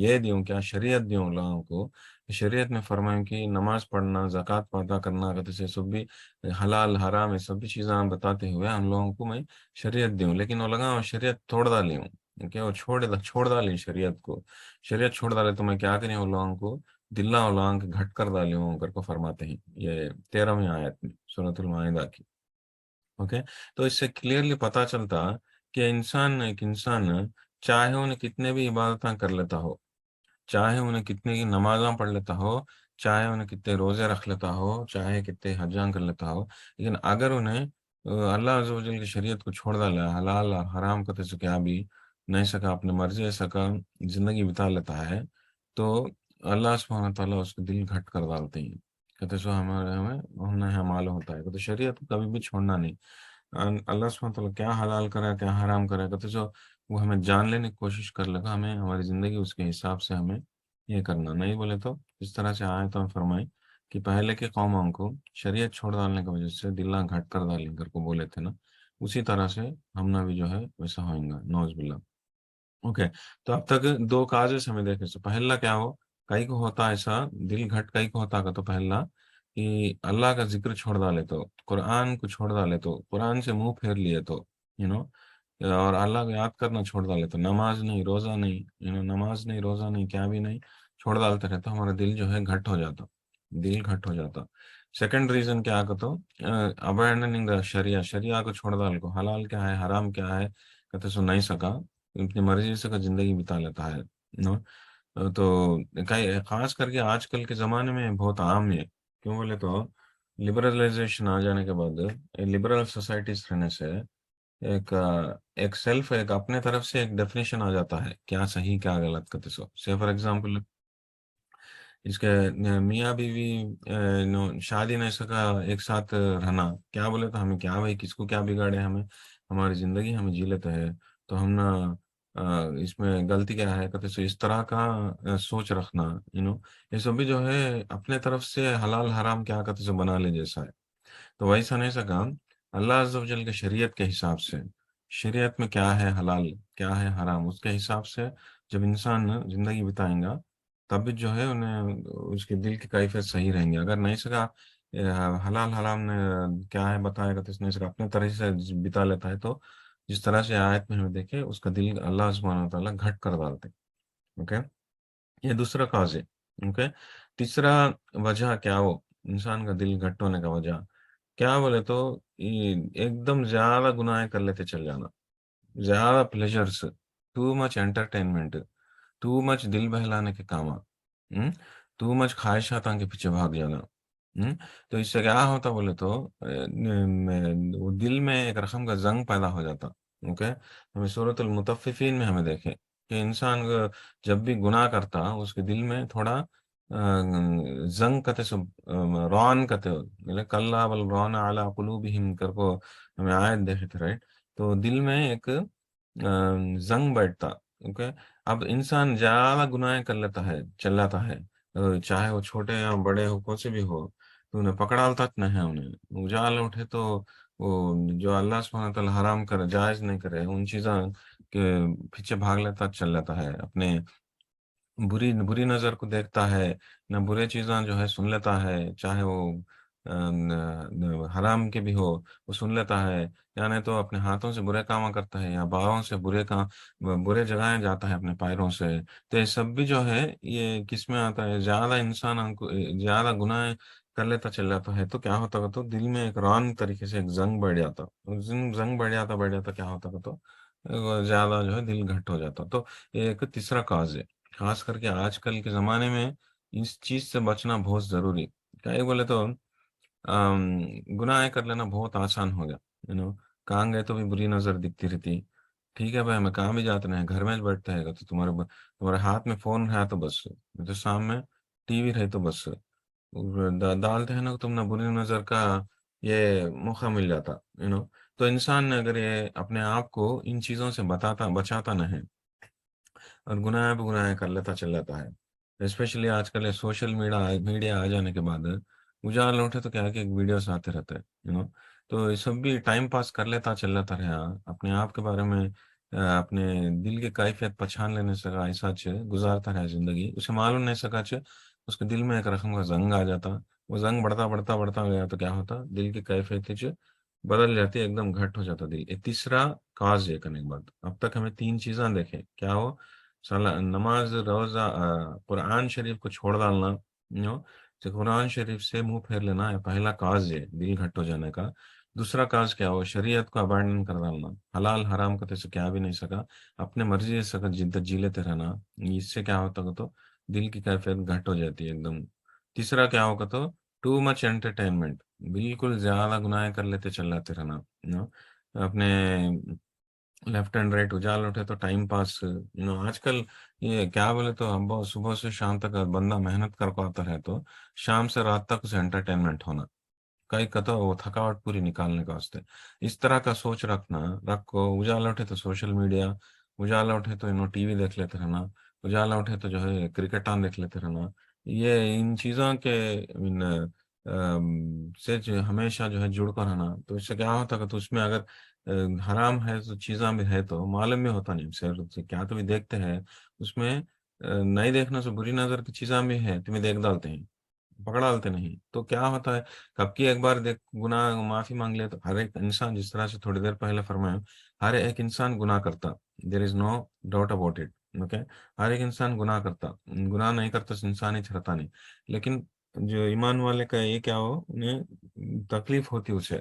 یہ دوں کیا شریعت دوں غلام کو، شریعت میں فرمائیں کہ نماز پڑھنا، زکوٰۃ ادا کرنا، سے سب بھی حلال حرام، یہ سب بھی چیزیں بتاتے ہوئے ہم لوگوں کو میں شریعت دوں، لیکن وہ لگا شریعت توڑ ڈالی ہوں کہ وہ چھوڑ ڈالی شریعت کو، شریعت چھوڑ ڈالے تو میں کیا کریں ان لوگوں کو دلہ علام کے گھٹ کر ڈالے ہوں کر کو فرماتے ہیں یہ 13ویں آیت میں سورۃ المائدہ کی. اوکے. تو اس سے کلیئرلی پتا چلتا کہ ایک انسان چاہے انہیں کتنے بھی عبادتیں کر لیتا ہو، چاہے انہیں کتنے کی نمازاں پڑھ لیتا ہو، چاہے انہیں کتنے روزے رکھ لیتا ہو، چاہے کتنے حجاں کر لیتا ہو، لیکن اگر انہیں اللہ عز و جل کی شریعت کو چھوڑ ڈالا، حلال اور حرام کرتے سے کیا بھی نہیں سکا، اپنے مرضی سکا زندگی بتا لیتا ہے، تو اللہ سبحانہ تعالیٰ اس کے دل گھٹ کر ڈالتے ہیں. کہتے سو ہمیں معلوم ہوتا ہے کہ تو شریعت کو کبھی بھی چھوڑنا نہیں. اللہ سبحانہ تعالیٰ کیا حلال کرا کیا حرام کرا، کہتے سو وہ ہمیں جان لینے کی کوشش کر لگا، ہمیں ہماری زندگی اس کے حساب سے ہمیں یہ کرنا نہیں بولے تو اس طرح سے آئے تو ہم فرمائیں کہ پہلے کے قوموں کو شریعت چھوڑ ڈالنے کی وجہ سے دلہ گھٹ کر ڈالیں کر کو بولے تھے نا، اسی طرح سے ہم نہ بھی جو ہے ویسا ہوئیں گا، نوز باللہ. اوکے. تو اب تک دو کاجز ہمیں دیکھے سے پہلا کیا ہو، کئی کو ہوتا ایسا دل گھٹ، کئی کو ہوتا کا تو پہلا کہ اللہ کا ذکر چھوڑ ڈالے تو، قرآن کو چھوڑ ڈالے تو، قرآن سے منہ پھیر لیے تو، یو نو اور اللہ کو یاد کرنا چھوڑ ڈالے تو، نماز نہیں، روزہ نہیں، نماز نہیں، روزہ نہیں، کیا بھی نہیں، چھوڑ ڈالتے رہتا، ہمارا دل جو ہے گھٹ ہو جاتا، دل گھٹ ہو جاتا. سیکنڈ ریزن کیا کہ تو ابینڈنگ دا شریعہ کو چھوڑ ڈال کو، حلال کیا ہے حرام کیا ہے کہتے سو نہیں سکا، اپنی مرضی سے کا زندگی بتا لیتا ہے نو. تو خاص کر کے آج کل کے زمانے میں بہت عام ہے، کیوں بولے تو لبرلائزیشن آ جانے کے بعد، لبرل سوسائٹیز رہنے سے ایک سیلف، ایک اپنے طرف سے ایک ڈیفینیشن آ جاتا ہے کیا صحیح کیا غلط کرتے سو. سے فار ایگزامپل اس کے میاں بیوی شادی نہیں سکا ایک ساتھ رہنا، کیا بولے تو ہمیں کیا بھائی کس کو کیا بگاڑے، ہمیں ہماری زندگی ہمیں جی لیتے ہے تو ہم نا اس میں غلطی کیا ہے کہتے سو اس طرح کا سوچ رکھنا، یہ سب بھی جو ہے اپنے طرف سے حلال حرام کیا کہتے سو بنا لے جیسا ہے. تو ویسا نہیں سکا اللہ عز و جل کے شریعت کے حساب سے، شریعت میں کیا ہے حلال کیا ہے حرام، اس کے حساب سے جب انسان زندگی بتائیں گا تب بھی جو ہے انہیں اس کے دل کی کیفیت صحیح رہیں گی. اگر نہیں سکا حلال حرام نے کیا ہے بتائے گا تو اس نے سکا اپنے طرح سے بتا لیتا ہے. تو جس طرح سے آیت میں ہمیں دیکھے اس کا دل اللہ سبحانہ و تعالیٰ گھٹ کر ڈالتے. اوکے, یہ دوسرا کاز ہے. اوکے, تیسرا وجہ کیا ہو انسان کا دل گھٹ ہونے کا وجہ کیا بولے تو ایک دم زیادہ گناہ کر لیتے چل جانا, زیادہ pleasures, too much entertainment, too much دل بہلانے کے کام, ٹو مچ خواہشات کے پیچھے بھاگ جانا. تو اس سے کیا ہوتا بولے تو وہ دل میں ایک رقم کا زنگ پیدا ہو جاتا. اوکے, ہمیں سورۃ المطففین میں ہمیں دیکھے کہ انسان جب بھی گناہ کرتا اس کے دل میں تھوڑا زنگ کتے سے رون کتے کلا بل رون اعلی قلوبہم کر کو ہمیں آیت دیکھے تھے, رائٹ. تو دل میں ایک زنگ بیٹھتا. اوکے, اب انسان زیادہ گناہ کر لیتا ہے چلاتا ہے, چاہے وہ چھوٹے یا بڑے ہو کون سے بھی ہو, تو انہیں پکڑالتا نہ ہے. انہیں اجال اٹھے تو وہ جو اللہ سبحانہ تعالیٰ حرام کرے جائز نہیں کرے ان چیزوں کے پیچھے بھاگ لیتا چل لیتا ہے. اپنے بری بری نظر کو دیکھتا ہے, نہ برے چیزاں جو ہے سن لیتا ہے, چاہے وہ حرام کے بھی ہو وہ سن لیتا ہے, یعنی تو اپنے ہاتھوں سے برے کام کرتا ہے یا باہوں سے برے جگہیں جاتا ہے اپنے پیروں سے. تو یہ سب بھی جو ہے یہ کس میں آتا ہے, زیادہ انسان کو زیادہ گناہ کر لیتا چل جاتا ہے تو کیا ہوتا ہے تو دل میں ایک ران طریقے سے ایک زنگ بڑھ جاتا. زنگ بڑھ جاتا کیا ہوتا تو زیادہ جو ہے دل گھٹ ہو جاتا. تو یہ ایک تیسرا کاز ہے. خاص کر کے آج کل کے زمانے میں اس چیز سے بچنا بہت ضروری. کیا یہ بولے تو گناہ کر لینا بہت آسان ہو گیا. کہاں گئے تو بھی بری نظر دکھتی رہتی. ٹھیک ہے بھائی ہمیں کہاں بھی جاتے ہیں, گھر میں بیٹھتے ہیں تو تمہارے ہاتھ میں فون ہے تو بس, تو سامنے ٹی وی رہے تو بس ڈالتے ہیں نا تم نے بری نظر کا یہ موقع مل جاتا. تو انسان نے اگر یہ اپنے آپ کو ان چیزوں سے بچاتا نہیں اور گناہ پہ گناہ کر لیتا چل جاتا ہے, اسپیشلی آج کل سوشل میڈیا آ جانے کے بعد اجال اٹھے تو کیا کہ ویڈیوز آتے رہتے ہیں. تو یہ سب بھی ٹائم پاس کر لیتا چل جاتا رہا, اپنے آپ کے بارے میں اپنے دل کی کیفیت پہچان لینے سکا, ایسا گزارتا رہا زندگی, اسے معلوم نہیں سکا اس کے دل میں ایک رقم کا زنگ آ جاتا. وہ زنگ بڑھتا بڑھتا بڑھتا گیا تو کیا ہوتا دل کی کیفیت بدل جاتی, ایک دم گھٹ ہو جاتا دل. یہ تیسرا کاز ہے کرنے کے بعد. اب تک ہمیں تین چیزاں دیکھیں کیا ہو, نماز, روزہ, قرآن شریف کو چھوڑ ڈالنا, قرآن شریف سے منہ پھیر لینا پہلا کاز ہے دل گھٹ ہو جانے کا. دوسرا کاز کیا ہو, شریعت کو ابانڈن کر ڈالنا, حلال حرام کا سے کیا بھی نہیں سکا, اپنے مرضی سے جدت جی لیتے رہنا. اس سے کیا ہوتا تو دل کی کیفیت گھٹ ہو جاتی ہے ایک دم. تیسرا کیا ہوگا تو ٹو مچ انٹرٹینمنٹ, بالکل زیادہ گناہ کر لیتے چل جاتے رہنا. اپنے لیفٹ اینڈ رائٹ اجال اٹھے تو ٹائم پاس. آج کل یہ کیا بولے تو ہم صبح سے شام تک بندہ محنت کر پاتا ہے تو شام سے رات تک اسے انٹرٹینمنٹ ہونا کئی کتا وہ تھکاوٹ پوری نکالنے کا واسطے. اس طرح کا سوچ رکھو. اجالا اٹھے تو سوشل میڈیا, اجالا اٹھے تو ٹی وی دیکھ لیتے رہنا, اجالا اٹھے تو جو ہے کرکٹاں دیکھ لیتے رہنا. یہ ان چیزوں کے سے ہمیشہ جو ہے جڑ کر رہنا. تو اس سے کیا ہوتا ہے تو اس میں اگر حرام ہے تو چیزاں بھی ہے تو معلوم بھی ہوتا نہیں سر کیا تو بھی دیکھتے ہیں اس میں نہیں دیکھنا سے بری نظر کی چیزاں بھی ہے تمہیں دیکھ ڈالتے ہیں, پکڑا ڈالتے نہیں. تو کیا ہوتا ہے کب کی ایک بار گناہ معافی مانگ لے تو ہر ایک انسان, جس طرح سے تھوڑی دیر پہلے فرمایا, ہر ایک انسان گناہ کرتا, there is no doubt about it. Okay, ہر ایک انسان گناہ کرتا, گناہ نہیں کرتا انسان ہی چھڑتا نہیں. لیکن جو ایمان والے کا یہ کیا ہو انہیں تکلیف ہوتی اسے,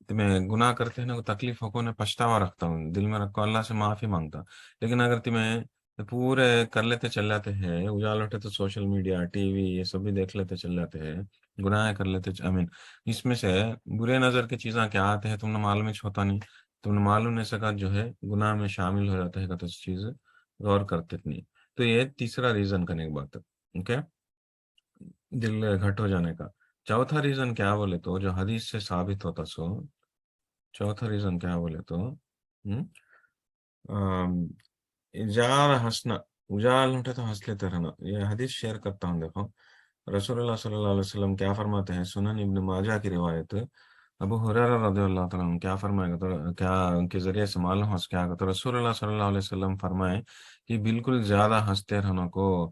تو میں گناہ کرتے ہیں نا تکلیف ہو کو انہیں پچھتاوا رکھتا ہوں دل میں رکھو, اللہ سے معافی مانگتا. لیکن اگر تمہیں پورے کر لیتے چل جاتے ہیں, اجال اٹھے تو سوشل میڈیا, ٹی وی, یہ سب بھی دیکھ لیتے چل جاتے ہیں, گناہ کر لیتے اس میں سے برے نظر کی چیزاں کیا آتے ہیں تم نے معلوم ہی ہوتا نہیں, تم نے معلوم نہیں سکا جو ہے گناہ میں شامل ہو جاتا ہے تو اس چیز غور کرتے نہیں. تو یہ تیسرا ریزن کرنے کی بات ہے. اوکے, دل گھٹ ہو جانے کا. چوتھا ریزن کیا بولے تو جو حدیث سے ثابت ہوتا چوتھا ریزن کیا بولے تو اجال ہنسنا, اجال اٹھے تو ہنس لیتے رہنا. یہ حدیث شیئر کرتا ہوں, دیکھو رسول اللہ صلی اللہ علیہ وسلم کیا فرماتے ہیں, سنن ابن ماجہ کی روایت, ابو ہریرہ رضی اللہ تعالیٰ عنہ کیا فرمائے گا تو کیا ان کے ذریعے سے معلوم ہو کیا تو رسول اللہ صلی اللہ علیہ وسلم فرمائے کہ بالکل زیادہ ہنستے رہنا کو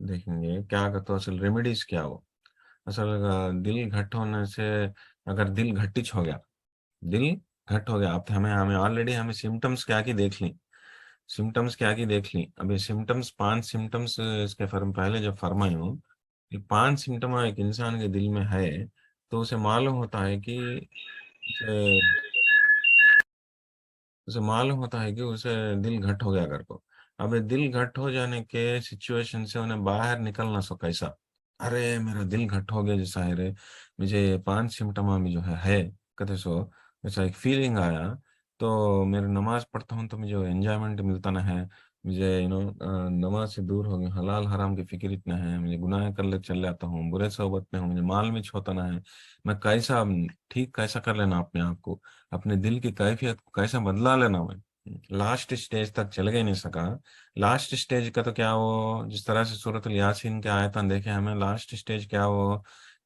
دیکھیں گے کیا تو اصل ریمیڈیز کیا ہو. اصل دل گھٹ ہونے سے، اگر دل گھٹچ ہو گیا، دل گھٹ ہو گیا، اب ہمیں ہمیں آلریڈی ہمیں سمٹمس کیا کی دیکھ لیں. سمٹمس کیا کی دیکھ لیں. ابھی سمٹمس 5 سمٹمس اس کے پہلے جب فرمائی ہوں کہ 5 سمٹم ایک انسان کے دل میں ہے، تو اسے معلوم ہوتا ہے کہ اسے اسے معلوم ہوتا ہے کہ اسے دل گھٹ ہو گیا کر کو. اب یہ دل گھٹ ہو جانے کے سچویشن سے انہیں باہر نکلنا سو کیسا. ارے میرا دل گھٹ ہو گیا جیسا ہے رے، مجھے 5 سمٹما میں جو ہے کہتے سو ایسا ایک فیلنگ آیا. تو میرے نماز پڑھتا ہوں تو مجھے انجوائمنٹ ملتا نہ ہے. مجھے نماز سے دور ہو گیا، حلال حرام کی فکر اتنا ہے، مجھے گناہ کر لے چل جاتا ہوں، برے صحبت میں ہوں، مجھے مال میں چھوتا نہ ہے. میں کیسا ٹھیک کیسا کر لینا اپنے آپ کو، اپنے دل کی کیفیت کو کیسا بدلا لینا. میں لاسٹ اسٹیج تک چل گئے نہیں سکا. لاسٹ اسٹیج کا تو کیا وہ جس طرح سے سورۃ الیاسین کے آیتاں دیکھے ہمیں، لاسٹ اسٹیج کیا وہ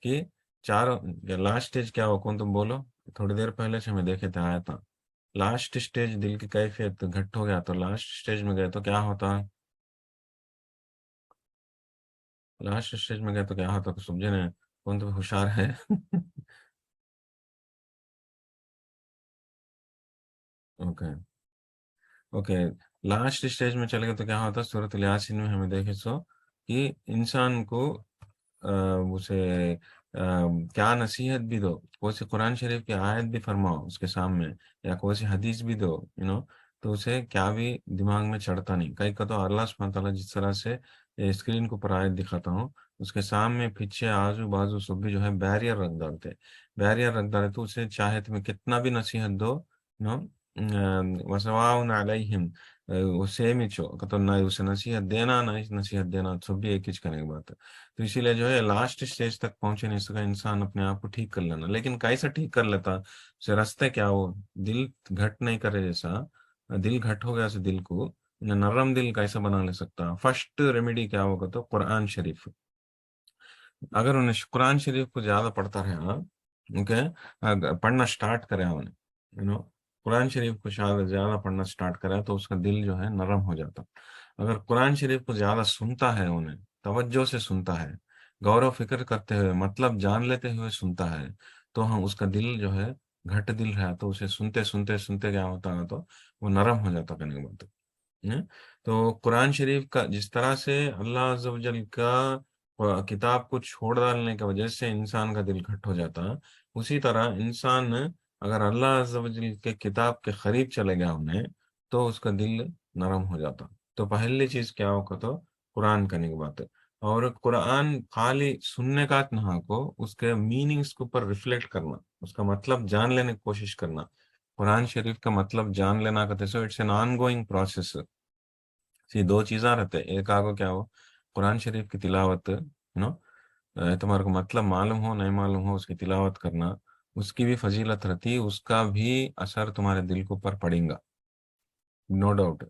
کہ چاروں، لاسٹ اسٹیج کیا ہو کون تم بولو. تھوڑی دیر پہلے سے ہمیں دیکھے تھے آیتاں. لاسٹ اسٹیج دل کی کیفیت گھٹ ہو گیا تو لاسٹ اسٹیج میں گئے تو کیا ہوتا. لاسٹ اسٹیج میں گئے تو کیا ہوتا تو سمجھے نا کون تو ہوشیار ہے. Okay okay. لاسٹ اسٹیج میں چلے گئے تو کیا ہوتا سورۃ الیاسین میں ہمیں دیکھے سو کہ انسان کو اسے کیا نصیحت بھی دو، کوئی سی قرآن شریف کی آیت بھی فرماؤ اس کے سامنے، یا کوئی سی حدیث بھی دو تو اسے کیا بھی دماغ میں چڑھتا نہیں. کئی کا تو اللہ سبحانہ تعالیٰ جس طرح سے اسکرین کو پر آیت دکھاتا ہوں، اس کے سامنے پیچھے آزو بازو سب بھی جو ہے بیریئر رکھ ڈالتے. بیریئر رکھ ڈالے تو اسے چاہے تمہیں کتنا بھی نصیحت دو نو وسواء علیہم، وہ سیم ہی چو تو نہ اسے نصیحت دینا نہ نصیحت دینا سب بھی ایک ہی کرنے کی بات ہے. تو اسی لیے جو ہے لاسٹ اسٹیج تک پہنچے نہیں سکا انسان اپنے آپ کو ٹھیک کر لینا. لیکن کیسا ٹھیک کر لیتا اسے رستے کیا وہ دل گھٹ نہیں کرے جیسا. دل گھٹ ہو گیا اسے دل کو نرم دل کیسا بنا لے سکتا. فرسٹ ریمیڈی کیا ہوگا تو قرآن شریف. اگر انہیں قرآن شریف کو زیادہ پڑھتا رہا، اوکے، پڑھنا سٹارٹ کرے انہیں قرآن شریف کو زیادہ پڑھنا سٹارٹ کرے تو اس کا دل جو ہے نرم ہو جاتا. اگر قرآن شریف کو زیادہ سنتا ہے، انہیں توجہ سے سنتا ہے، غور و فکر کرتے ہوئے مطلب جان لیتے ہوئے سنتا ہے، تو ہم اس کا دل جو ہے گھٹ دل ہے تو اسے سنتے سنتے سنتے کیا ہوتا نا تو وہ نرم ہو جاتا کرنے کی بات. تو قرآن شریف کا جس طرح سے اللہ عز و جل کا کتاب کو چھوڑ ڈالنے کی وجہ سے انسان کا دل گھٹ ہو جاتا، اسی طرح انسان اگر اللہ عز و جل کے کتاب کے قریب چلے گیا انہیں تو اس کا دل نرم ہو جاتا. تو پہلی چیز کیا ہوگا تو قرآن کرنے کی بات ہے. اور قرآن خالی سننے کا نہ کو اس کے میننگس کے اوپر ریفلیکٹ کرنا، اس کا مطلب جان لینے کی کوشش کرنا. قرآن شریف کا مطلب جان لینا کہتے so it's an ongoing process. دو چیزاں رہتے، ایک آگو کیا ہو قرآن شریف کی تلاوت تمہارے کو مطلب معلوم ہو نہیں معلوم ہو اس کی تلاوت کرنا، اس کی بھی فضیلت رہتی، اس کا بھی اثر تمہارے دل کو پر پڑیں گا، نو ڈاؤٹ.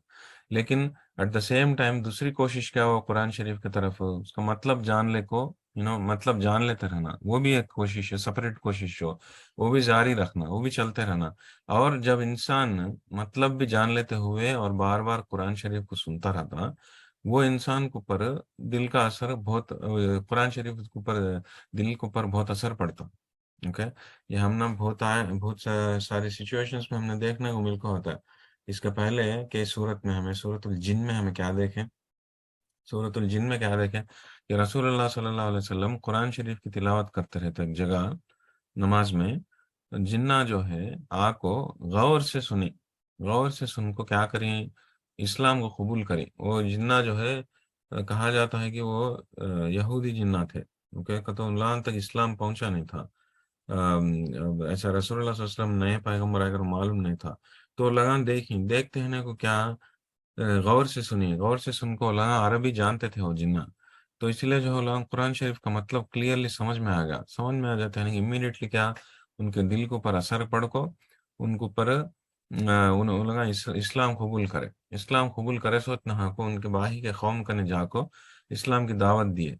لیکن ایٹ دا سیم ٹائم دوسری کوشش کیا ہو قرآن شریف کی طرف اس کا مطلب جان لے کو مطلب جان لیتے رہنا، وہ بھی ایک کوشش ہے، سپریٹ کوشش ہو، وہ بھی جاری رکھنا، وہ بھی چلتے رہنا. اور جب انسان مطلب بھی جان لیتے ہوئے اور بار بار قرآن شریف کو سنتا رہتا، وہ انسان کے اوپر دل کا اثر بہت قرآن شریف کے اوپر دل کے اوپر بہت اثر پڑتا. اوکے. یہ ہم نے بہت ساری سچویشنز میں ہم نے دیکھنے کو مل کو ہوتا ہے. اس کے پہلے کہ سورت میں ہمیں سورت الجن میں ہمیں کیا دیکھیں، سورت الجن میں کیا دیکھیں کہ رسول اللہ صلی اللہ علیہ وسلم قرآن شریف کی تلاوت کرتے رہتے ایک جگہ نماز میں. جنہ جو ہے آ کو غور سے سنی، غور سے سن کو کیا کریں اسلام کو قبول کریں. وہ جنہ جو ہے کہا جاتا ہے کہ وہ یہودی جنہ تھے، تو اللہ تک اسلام پہنچا نہیں تھا. ایسا رسول اللہ صلی اللہ علیہ وسلم نئے پیغمبر اگر معلوم نہیں تھا تو لگان دیکھتے ہیں کو کیا غور سے سنی، غور سے سن کو لگا عربی جانتے تھے وہ جنہ. تو اس لیے جو لوگ قرآن شریف کا مطلب کلیئرلی سمجھ میں آ گیا، سمجھ میں آ جاتے ہیں امیڈیٹلی کیا ان کے دل کو پر اثر پڑ کو ان کو پر لگا اسلام قبول کرے. اسلام قبول کرے سو اتنا کو ان کے باہی کے قوم کا جا کو اسلام کی دعوت دیے.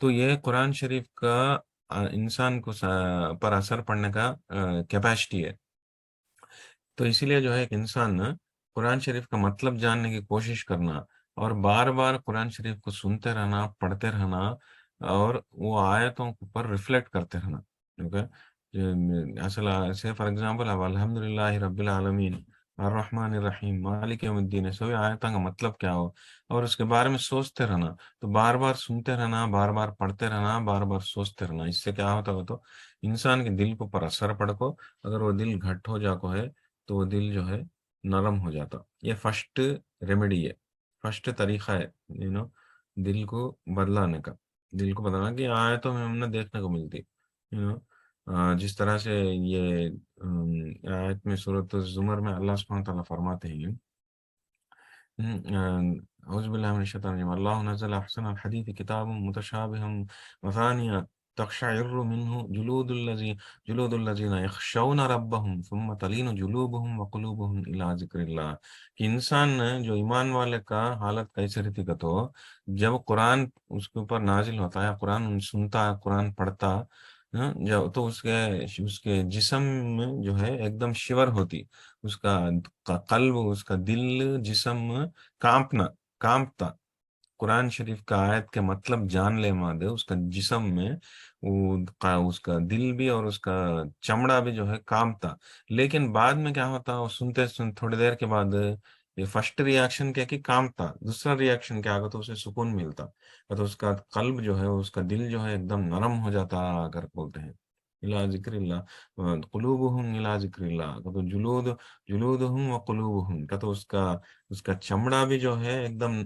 تو یہ قرآن شریف کا انسان کو پر اثر پڑنے کا کیپیسٹی ہے. تو اسی لیے جو ہے ایک انسان قرآن شریف کا مطلب جاننے کی کوشش کرنا، اور بار بار قرآن شریف کو سنتے رہنا، پڑھتے رہنا، اور وہ آیتوں کے اوپر ریفلیکٹ کرتے رہنا. اوکے. اصل سے فار ایگزامپل اب الحمد للہ رب العالمین الرحمن الرحیم مالک یوم الدین، سبھی آیتوں کا مطلب کیا ہو، اور اس کے بارے میں سوچتے رہنا. تو بار بار سنتے رہنا، بار بار پڑھتے رہنا، بار بار سوچتے رہنا، اس سے کیا ہوتا ہو تو انسان کے دل کو پر اثر پڑ کو. اگر وہ دل گھٹ ہو جا کو ہے تو وہ دل جو ہے نرم ہو جاتا. یہ فرسٹ ریمیڈی ہے، فرسٹ طریقہ ہے دل کو بدلانے کا. دل کو بدلانا کی آیتوں میں ہم نے دیکھنے کو ملتی. یو نو جس طرح سے یہ آیت میں سورۃ الزمر میں اللہ سبحانہ وتعالیٰ فرماتے ہیں أعوذ بالله من الشيطان الرجيم الله نزل أحسن الحديث كتاب متشابه مثانية تقشعر منه جلود الذين يخشون ربهم ثم تلين جلوبهم وقلوبهم إلى ذكر الله. کہ انسان جو ایمان والے کا حالت کیسے رہتی کا تو جب قرآن اس کے اوپر نازل ہوتا ہے، قرآن سنتا، قرآن پڑھتا، جب تو اس کے جسم میں جو ہے ایک دم شیور ہوتی، اس کا قلب، اس کا دل، جسم کانپتا. قرآن شریف کا آیت کے مطلب جان لے مادے اس کا جسم میں اس کا دل بھی اور اس کا چمڑا بھی جو ہے کانپتا. لیکن بعد میں کیا ہوتا، وہ سنتے تھوڑی دیر کے بعد یہ فرسٹ ریاکشن کیا کہ کانپتا، دوسرا ریاکشن کیا آگا تو اسے سکون ملتا. تو اس کا قلب جو ہے، اس کا دل جو ہے ایک دم نرم ہو جاتا. اگر بولتے ہیں الا ذکر اللہ قلوبہم الا ذکر اللہ، تو جلودہم و قلوبہم کا تو اس کا چمڑا بھی جو ہے ایک دم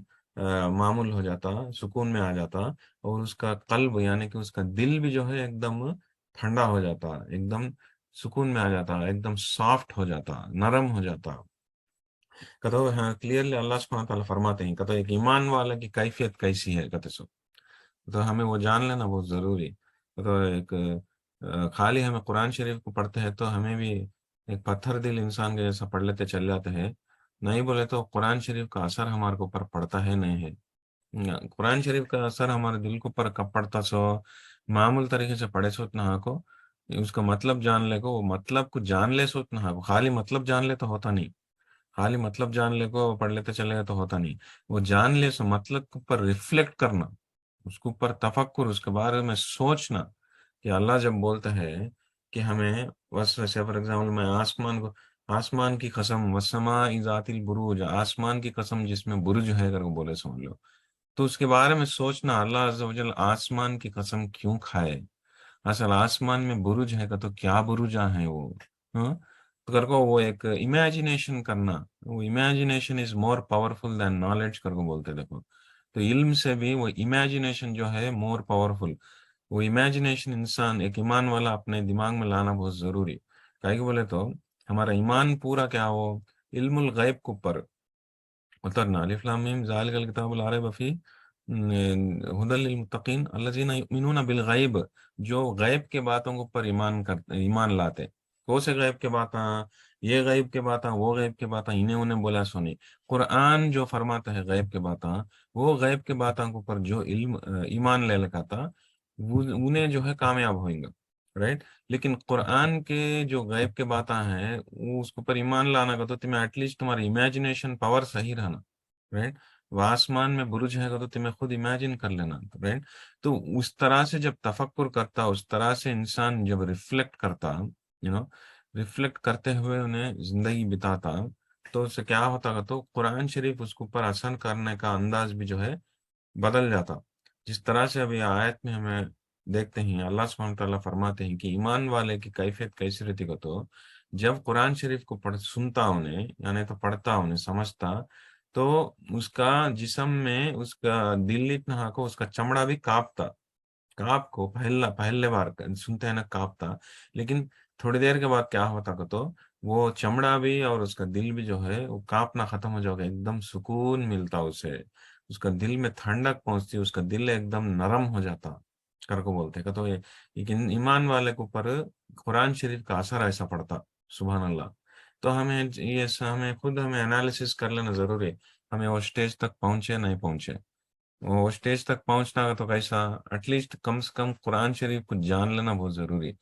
معمول ہو جاتا، سکون میں آ جاتا. اور اس کا قلب یعنی کہ اس کا دل بھی جو ہے ایک دم ٹھنڈا ہو جاتا، ایک دم سکون میں آ جاتا، ایک دم سافٹ ہو جاتا، نرم ہو جاتا. کہتے ہاں کلیئرلی اللہ سبحانہ تعالیٰ فرماتے ہیں کہتے ایک ایمان والا کی کیفیت کیسی ہے. کہتے سو تو ہمیں وہ جان لینا بہت ضروری. تو ایک خالی ہمیں قرآن شریف کو پڑھتے ہیں تو ہمیں بھی ایک پتھر دل انسان کے جیسا پڑھ لیتے چل جاتے ہیں. نہیں بولے تو قرآن شریف کا اثر ہمارے اوپر پڑتا ہے نہیں ہے. قرآن شریف کا اثر ہمارے دل کو پر کب پڑتا سو معمول طریقے سے پڑھے سو اتنا کو اس کا مطلب جان لے کو، وہ مطلب کو جان لے سو اتنا کو. خالی مطلب جان لے تو ہوتا نہیں، خالی مطلب جان لے کو پڑھ لیتے چلے گا تو ہوتا نہیں. وہ جان لے سو مطلب کے اوپر ریفلیکٹ کرنا، اس کے اوپر تفکر، اس کے بارے میں سوچنا کہ اللہ جب بولتا ہے کہ ہمیں بس ویسے فار ایگزامپل میں آسمان کی قسم والسماء ذات البروج، آسمان کی قسم جس میں برج ہے اگر وہ بولے سمجھ لو، تو اس کے بارے میں سوچنا اللہ عز و جل آسمان کی قسم کیوں کھائے. اصل آسمان میں برج ہے کا تو کیا برجاں ہیں وہ. ہاں تو کر کو وہ ایک امیجنیشن کرنا، وہ امیجنیشن از مور پاورفل دین نالج کر کو بولتے. دیکھو تو علم سے بھی وہ امیجنیشن جو ہے مور پاورفل. وہ امیجنیشن انسان ایک ایمان والا اپنے دماغ میں لانا بہت ضروری. کہ بولے تو ہمارا ایمان پورا کیا ہو علم الغیب کے اوپر اترنا. الف لام میم ذالک الکتاب لا ریب فیہ ہدی للمتقین الذین یؤمنون بالغیب، جو غیب کے باتوں کے اوپر ایمان لاتے. کون سے غیب کے باتاں؟ یہ غیب کے باتاں، وہ غیب کے باتاں انہیں انہیں بولا سونی. قرآن جو فرماتا ہے غیب کے باتاں، وہ غیب کے باتوں کے اوپر جو علم ایمان لے لگا تھا انہیں جو ہے کامیاب ہوئیں گا. رائٹ. لیکن قرآن کے جو غیب کے باتاں ہیں وہ اس کے اوپر ایمان لانا کا تو تمہیں ایٹ لیسٹ تمہاری امیجنیشن پاور صحیح رہنا. رائٹ. وہ آسمان میں برج ہے گا تو تمہیں خود امیجن کر لینا. رائٹ. تو اس طرح سے جب تفکر کرتا، اس طرح سے انسان جب ریفلیکٹ کرتا، ریفلیکٹ کرتے ہوئے انہیں زندگی بتاتا، تو اس سے کیا ہوتا گا تو قرآن شریف اس کے اوپر اثر کرنے کا انداز بھی جو ہے بدل جاتا. جس طرح سے ابھی آیت میں ہمیں دیکھتے ہیں اللہ سبحانہ تعالیٰ فرماتے ہیں کہ ایمان والے کی کیفیت کیسی رہتی کو تو جب قرآن شریف کو سنتا انہیں یعنی تو پڑھتا انہیں سمجھتا، تو اس کا جسم میں اس کا دل اتنا کو اس کا چمڑا بھی کانپتا. کانپ کو پہلے بار سنتے ہیں نا کانپتا، لیکن تھوڑی دیر کے بعد کیا ہوتا کہ تو وہ چمڑا بھی اور اس کا دل بھی جو ہے وہ کانپنا ختم ہو جائے گا، ایک دم سکون ملتا اسے، اس کا دل میں ٹھنڈک پہنچتی، اس کا دل ایک دم نرم ہو جاتا کر کو بولتے کہ تو لیکن ایمان والے کے اوپر قرآن شریف کا اثر ایسا پڑتا. سبحان اللہ. تو ہمیں خود انالیسس کر لینا ضروری ہے، ہمیں وہ اسٹیج تک پہنچے نہیں پہنچے. وہ اسٹیج تک پہنچنا تو کیسا ایٹ لیسٹ کم سے کم قرآن شریف کو جان لینا بہت ضروری.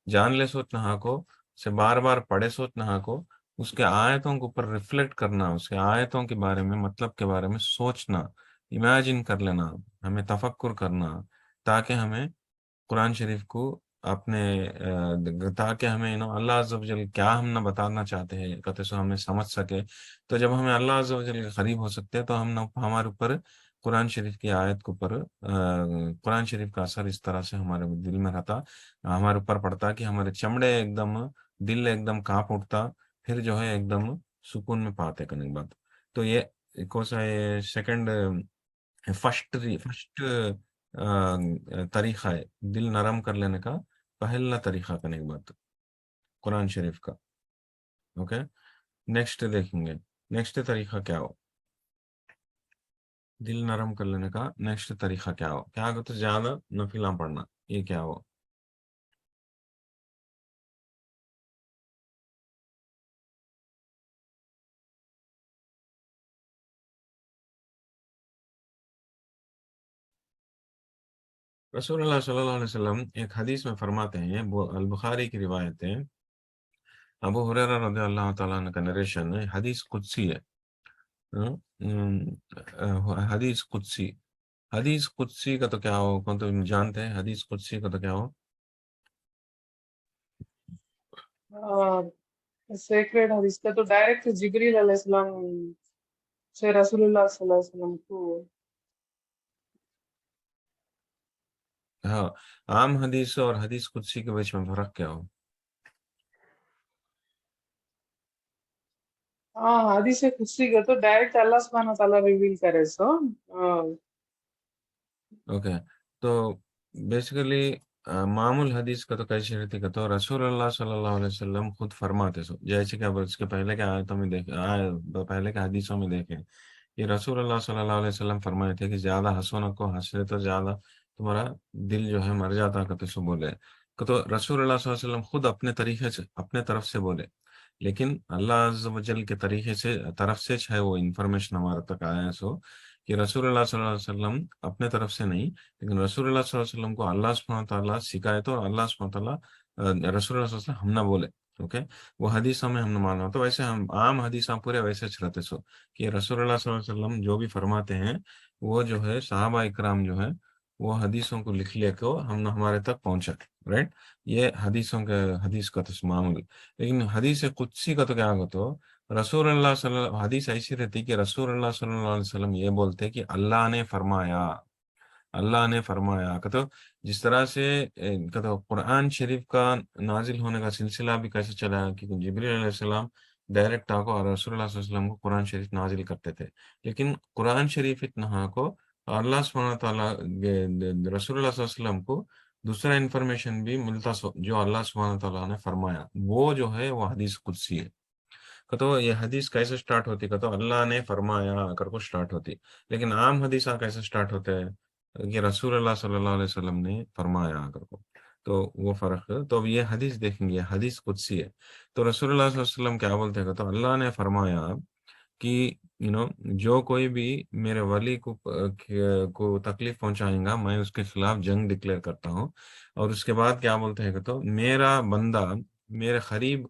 جان لے سوچ نہا کو سے بار بار پڑھے سوچ نہا کو اس کے آیتوں کے اوپر ریفلیکٹ کرنا، اس کے آیتوں کے بارے میں، مطلب کے بارے میں سوچنا، امیجن کر لینا، ہمیں تفکر کرنا، تاکہ ہمیں قرآن شریف کو اپنے تاکہ ہمیں اللہ عز و جل کیا ہم نہ بتانا چاہتے ہیں کہتے سو ہمیں سمجھ سکے. تو جب ہمیں اللہ عز و جل کے قریب ہو سکتے ہیں تو ہم نہ ہمارے اوپر قرآن شریف کی آیت کے اوپر قرآن شریف کا اثر اس طرح سے ہمارے دل میں رہتا، ہمارے اوپر پڑتا کہ ہمارے چمڑے ایک دم، دل ایک دم کانپ اٹھتا، پھر جو ہے ایک دم سکون میں پاتے کرنے کے بعد. تو یہ کون سا ہے سیکنڈ فرسٹ طریقہ ہے دل نرم کر لینے کا، پہلا طریقہ کرنے کے بعد قرآن شریف کا. اوکے، نیکسٹ دیکھیں گے نیکسٹ طریقہ کیا ہو دل نرم کر لینے کا. نیکسٹ طریقہ کیا ہو، کیا تو زیادہ نفلہ پڑھنا، یہ کیا ہو؟ رسول اللہ صلی اللہ علیہ وسلم ایک حدیث میں فرماتے ہیں، البخاری کی روایت ہے، ابو ہریرہ رضی اللہ تعالیٰ عنہ کا نریشن ہے، حدیث قدسی ہے. ہاں، حدیث قدسی. حدیث قدسی کا تو کیا ہو، کون تو جانتے ہیں حدیث قدسی کا تو کیا ہو؟ سیکریٹ حدیث کا تو ڈائریکٹ جبریل علیہ السلام سے رسول اللہ صلی اللہ علیہ وسلم کو. ہاں، عام حدیث اور حدیث قدسی کے بیچ میں فرق کیا ہو؟ ہاں، حدیث قدسی کا تو ڈائریکٹ اللہ سبحانہ تعالیٰ ریویل کرے سو. اوکے، تو بیسیکلی معمول حدیث کا تو کیسی رہتی کا تو رسول اللہ صلی اللہ علیہ وسلم خود فرماتے سو، جیسے کہ اب اس کے پہلے کے آیتوں میں پہلے کے حدیثوں میں دیکھیں کہ رسول اللہ صلی اللہ علیہ وسلم فرمائے تھے کہ زیادہ ہنسو نہ کو، ہنسے تو زیادہ تمہارا دل جو ہے مر جاتا کہتے سو بولے. تو رسول اللہ صلی اللہ علیہ وسلم خود اپنے طریقے سے اپنے طرف سے بولے، لیکن اللہ عز و جل کے طریقے سے طرف سے ہے وہ انفارمیشن ہمارے تک آیا ہے. سو کہ رسول اللہ صلی اللہ علیہ وسلم اپنے طرف سے نہیں، لیکن رسول اللہ صلی اللہ علیہ وسلم کو اللہ سبحانہ تعالیٰ سکھائے تو اللہ سبحانہ تعالیٰ رسول اللہ صلی اللہ علیہ وسلم ہم نہ بولے. اوکے، وہ حدیث ہمیں ہم نے مانا تو ویسے ہم عام حدیث پورے ویسے رہتے سو کہ رسول اللہ صلی اللہ علیہ وسلم جو بھی فرماتے ہیں وہ جو ہے صحابہ اکرام جو ہے وہ حدیثوں کو لکھ لے کو ہم ہمارے تک پہنچا. رائٹ، یہ حدیثوں کے حدیث کا تو معمول. لیکن حدیث قدسی کا تو کیا ہوگا تو رسول اللہ صلی اللہ حدیث ایسی رہتی کہ رسول اللہ صلی اللہ علیہ وسلم یہ بولتے کہ اللہ نے فرمایا، اللہ نے فرمایا. کہ تو جس طرح سے کہ تو قرآن شریف کا نازل ہونے کا سلسلہ بھی کیسے چلا کہ جبریل علیہ السلام ڈائریکٹ آ کو اور رسول اللہ صلی اللہ علیہ وسلم کو قرآن شریف نازل کرتے تھے، لیکن قرآن شریف اتنا کو اللہ سبحانہ تعالیٰ رسول اللہ صلی اللہ علیہ وسلم کو دوسرا انفارمیشن بھی ملتا جو اللہ سبحانہ تعالیٰ نے فرمایا، وہ جو ہے وہ حدیث قدسی ہے. کہ تو یہ حدیث کیسے سٹارٹ ہوتی کہ تو اللہ نے فرمایا کر کو سٹارٹ ہوتی، لیکن عام حدیث کیسے سٹارٹ ہوتے ہیں کہ رسول اللہ صلی اللہ علیہ وسلم نے فرمایا کر کو. تو وہ فرق ہے. تو اب یہ حدیث دیکھیں گے، حدیث قدسی ہے. تو رسول اللہ صلی اللہ علیہ وسلم کیا بولتے ہیں کہ تو اللہ نے فرمایا کہ جو کوئی بھی میرے ولی کو تکلیف پہنچائیں گا میں اس کے خلاف جنگ ڈکلیئر کرتا ہوں. اور اس کے بعد کیا بولتے ہیں کہ تو میرا بندہ میرے قریب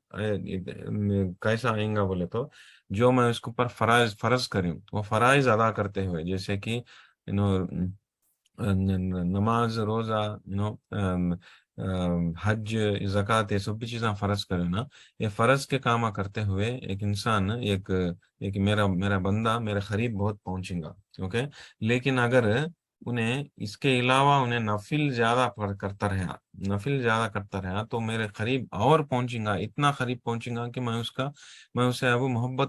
کیسا آئیں گا بولے تو جو میں اس کے اوپر فرض کروں وہ فرائض ادا کرتے ہوئے، جیسے کہ نماز، روزہ، حج، زکوٰۃ، یہ سب بھی چیزیں فرض کرے نا، یہ فرض کے کام کرتے ہوئے ایک انسان ایک میرا بندہ میرے قریب بہت پہنچے گا. اوکے، لیکن اگر انہیں اس کے علاوہ انہیں نفل زیادہ کرتا رہا تو میرے قریب اور پہنچے گا، اتنا قریب پہنچے گا کہ میں اسے اب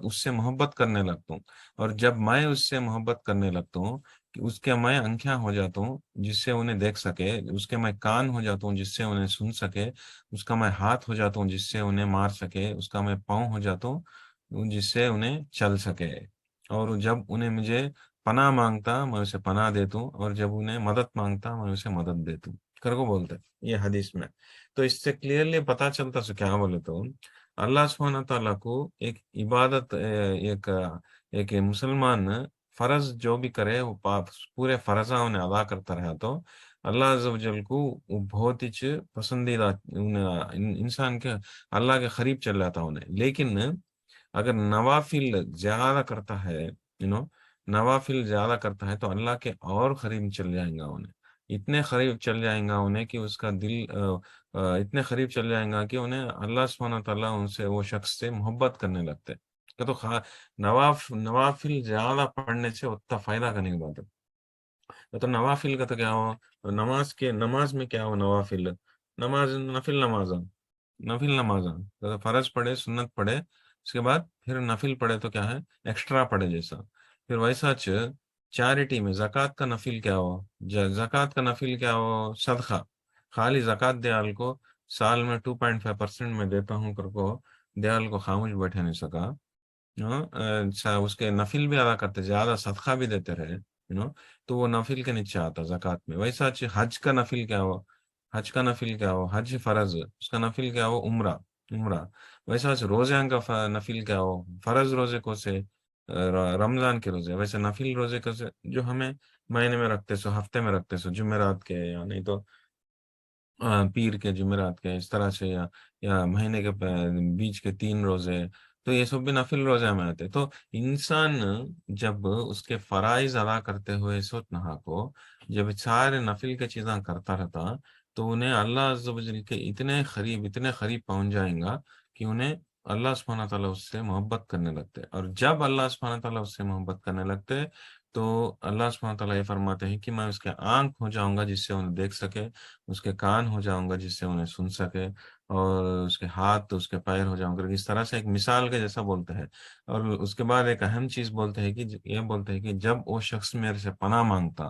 اس سے محبت کرنے لگتا ہوں. اور جب میں اس سے محبت کرنے لگتا ہوں کہ اس کے میں آنکھیں ہو جاتا ہوں جس سے انہیں دیکھ سکے، اس کے میں کان ہو جاتا ہوں جس سے انہیں سن سکے، اس کا میں ہاتھ ہو جاتا ہوں جس سے انہیں مار سکے، اس کا میں پاؤں ہو جاتا ہوں جس سے انہیں چل سکے. اور جب انہیں مجھے پناہ مانگتا میں اسے پناہ دیتا ہوں، اور جب انہیں مدد مانگتا میں اسے مدد دیتا ہوں کر کو بولتے یہ حدیث میں. تو اس سے کلیئرلی پتا چلتا سو کیا بولے تو اللہ سبحانہ تعالیٰ کو ایک عبادت ایک مسلمان فرض جو بھی کرے وہ پورے فرضہ انہیں ادا کرتا رہا تو اللہ عز و جل کو وہ بہت ہی پسندیدہ انسان کے اللہ کے قریب چل جاتا انہیں. لیکن اگر نوافل زیادہ کرتا ہے، نوافل زیادہ کرتا ہے، تو اللہ کے اور قریب چل جائیں گا انہیں، اتنے قریب چل جائیں گا انہیں کہ اس کا دل اتنے قریب چل جائیں گا کہ انہیں اللہ سبحانہ تعالیٰ ان سے، وہ شخص سے محبت کرنے لگتے. کہ تو نوافل زیادہ پڑھنے سے اتنا فائدہ کرنے کی بات ہے. تو نوافل کا تو کیا ہو، نماز میں کیا ہو، نوافل نماز، نفل نماز، نفل نماز، فرض پڑھے، سنت پڑھے، اس کے بعد پھر نفل پڑھے تو کیا ہے، ایکسٹرا پڑھے جیسا. پھر ویسا چیریٹی میں زکوٰۃ کا نفل کیا ہو، زکوٰۃ کا نفل کیا ہو، صدقہ. خالی زکوٰۃ دیال کو سال میں 2.5% میں دیتا ہوں کر کو دیال کو خاموش بیٹھے نہیں سکا. اس کے نفل بھی ادا کرتے، زیادہ صدقہ بھی دیتے رہے، تو وہ نفل کے نیچے آتا زکوٰۃ میں. ویسا حج کا نفل کیا ہو، حج کا نفل کیا ہو، حج فرض، اس کا نفل کیا ہو، عمرہ. عمرہ ویسا روزے کا نفل کیا ہو، فرض روزے کو سے رمضان کے روزے، ویسے نفل روزے کو سے جو ہمیں مہینے میں رکھتے سو، ہفتے میں رکھتے سو، جمعرات کے، یا نہیں تو پیر کے، جمعرات کے، اس طرح سے، یا مہینے کے بیچ کے 3 روزے. تو یہ سب بھی نفل روزے میں آتے. تو انسان جب اس کے فرائض ادا کرتے ہوئے سوچ نہا کو جب سارے نفل کے چیزاں کرتا رہتا، تو انہیں اللہ عز و جل کے اتنے قریب پہنچ جائیں گا کہ انہیں اللہ سبحانہ تعالیٰ اس سے محبت کرنے لگتے. اور جب اللہ سبحانہ تعالیٰ اس سے محبت کرنے لگتے، تو اللہ سبحانہ تعالیٰ یہ فرماتے ہیں کہ میں اس کے آنکھ ہو جاؤں گا جس سے انہیں دیکھ سکے، اس کے کان ہو جاؤں گا جس سے انہیں سن سکے، اور اس کے ہاتھ تو اس کے پیر ہو جاؤں گا. اس طرح سے ایک مثال کے جیسا بولتے ہیں. اور اس کے بعد ایک اہم چیز بولتے ہیں کہ یہ بولتے ہیں کہ جب وہ شخص میرے سے پناہ مانگتا،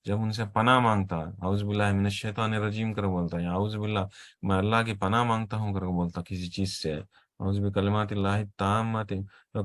جب ان سے پناہ مانگتا، اعوذ باللہ من الشیطان الرجیم کر بولتا، یا اعوذ باللہ، میں اللہ کی پناہ مانگتا ہوں کر بولتا کسی چیز سے، اعوذ بکلمات اللہ التامات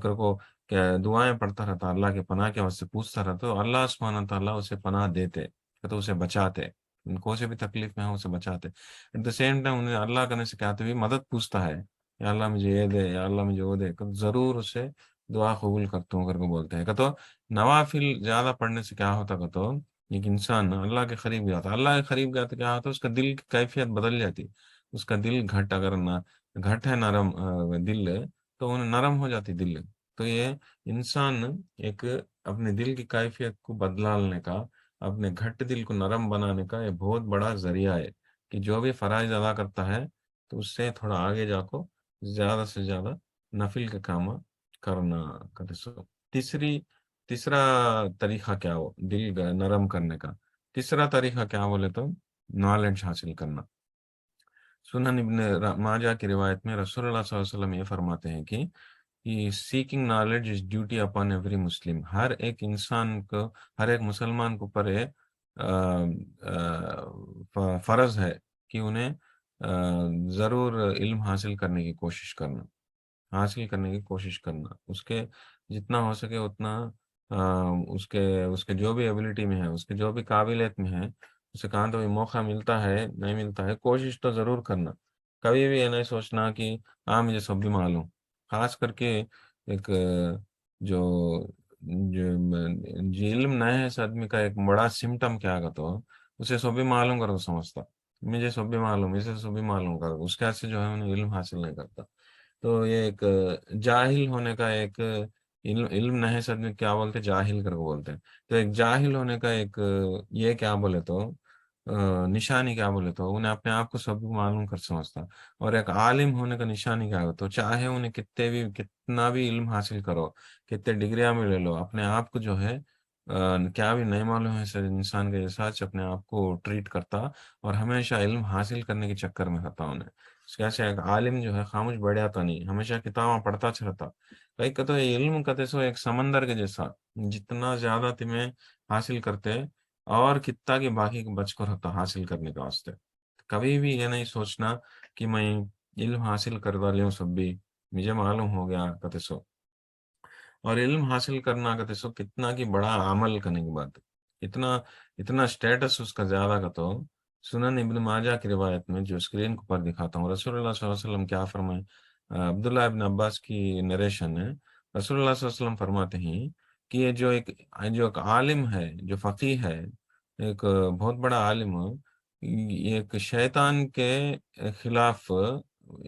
کر کو کہ دعائیں پڑھتا رہتا، اللہ کے پناہ کے واسطے پوچھتا رہتا، تو اللہ سبحانہ تعالیٰ اسے پناہ دیتے، تو اسے بچاتے، ان کو سے بھی تکلیف میں ہے اسے بچاتے. ایٹ دا سیم ٹائم انہیں اللہ کرنے سے کیا بھی مدد پوچھتا ہے، یا اللہ مجھے یہ دے، یا اللہ مجھے وہ دے، تو ضرور اسے دعا قبول کرتا ہوں کر کے بولتے ہیں. کہ تو نوافل زیادہ پڑھنے سے کیا ہوتا، کہ تو ایک انسان اللہ کے قریب جاتا، اللہ کے قریب جاتا کیا ہوتا، اس کا دل کی کیفیت بدل جاتی. اس کا دل گھٹ، اگر نہ گھٹ ہے نرم دل، تو انہیں نرم ہو جاتی دل. تو یہ انسان ایک اپنے دل کی کیفیت کو بدلنے کا، اپنے گھٹ دل کو نرم بنانے کا یہ بہت بڑا ذریعہ ہے کہ جو بھی فرائض ادا کرتا ہے تو اس سے تھوڑا آگے جا کو زیادہ سے زیادہ نفل کا کام کرنا کرے سو. تیسرا طریقہ کیا ہو دل نرم کرنے کا، تیسرا طریقہ کیا بولے تو نالج حاصل کرنا. سنن ابن ماجہ کی روایت میں رسول اللہ صلی اللہ علیہ وسلم یہ فرماتے ہیں کہ seeking knowledge is duty upon every Muslim. ہر ایک انسان کو، ہر ایک مسلمان کو پر فرض ہے کہ انہیں ضرور علم حاصل کرنے کی کوشش کرنا، حاصل کرنے کی کوشش کرنا، اس کے جتنا ہو سکے اتنا اس کے جو بھی ایبلٹی میں ہے، اس کے جو بھی قابلیت میں ہے، اسے کہاں تو بھی موقع ملتا ہے نہیں ملتا ہے، کوشش تو ضرور کرنا. کبھی بھی یہ نہیں سوچنا کہ ہاں مجھے سب بھی معلوم. خاص کر کے ایک جو جو علم نہ ہے اس آدمی کا ایک بڑا سمٹم کیا آگا، تو اسے سب بھی معلوم کر سمجھتا، مجھے سب بھی معلوم، اسے سب بھی معلوم کر اس کے سے جو ہے انہیں علم حاصل نہیں کرتا. تو یہ ایک جاہل ہونے کا ایک علم نہیں ہے آدمی کیا بولتے، جاہل کر کے بولتے ہیں. تو ایک جاہل ہونے کا ایک یہ کیا بولے تو نشانی کیا بولے تو انہیں اپنے آپ کو سب معلوم کر سمجھتا. اور ایک عالم ہونے کا نشانی کیا ہو تو چاہے انہیں کتنا بھی علم حاصل کرو، کتنے ڈگریاں میں لے لو، اپنے آپ کو جو ہے کیا بھی نہیں معلوم ہے سر انسان کے ساتھ اپنے آپ کو ٹریٹ کرتا، اور ہمیشہ علم حاصل کرنے کے چکر میں رہتا انہیں. کیسے ایک عالم جو ہے خاموش بیٹھا تو نہیں، ہمیشہ کتابیں پڑھتا چلتا. کئی کہ تو یہ علم کہتے سو ایک سمندر کے جیسا، جتنا زیادہ تمہیں حاصل کرتے اور کتنا کی باقی بچ کر ہوتا حاصل کرنے کا واسطے. کبھی بھی یہ نہیں سوچنا کہ میں علم حاصل کر لوں سب بھی مجھے معلوم ہو گیا کہتے سو. اور علم حاصل کرنا کہتے سو کتنا کی بڑا عمل کرنے کی بات ہے، اتنا سٹیٹس اس کا زیادہ کا. تو سنن ابن ماجہ کی روایت میں جو اسکرین کو پر دکھاتا ہوں، رسول اللہ صلی اللہ علیہ وسلم کیا فرمائے، عبداللہ ابن عباس کی نریشن ہے. رسول اللہ صلی اللہ علیہ وسلم فرماتے ہیں کہ یہ جو ایک عالم ہے، جو فقیہ ہے، ایک بہت بڑا عالم، ایک شیطان کے خلاف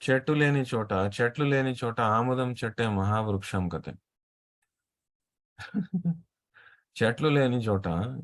చెట్టు లేని చోట ఆముదం చెట్టే మహావృక్షం కతే। చెట్లు లేని చోట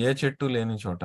ఏ చెట్టు లేని చోట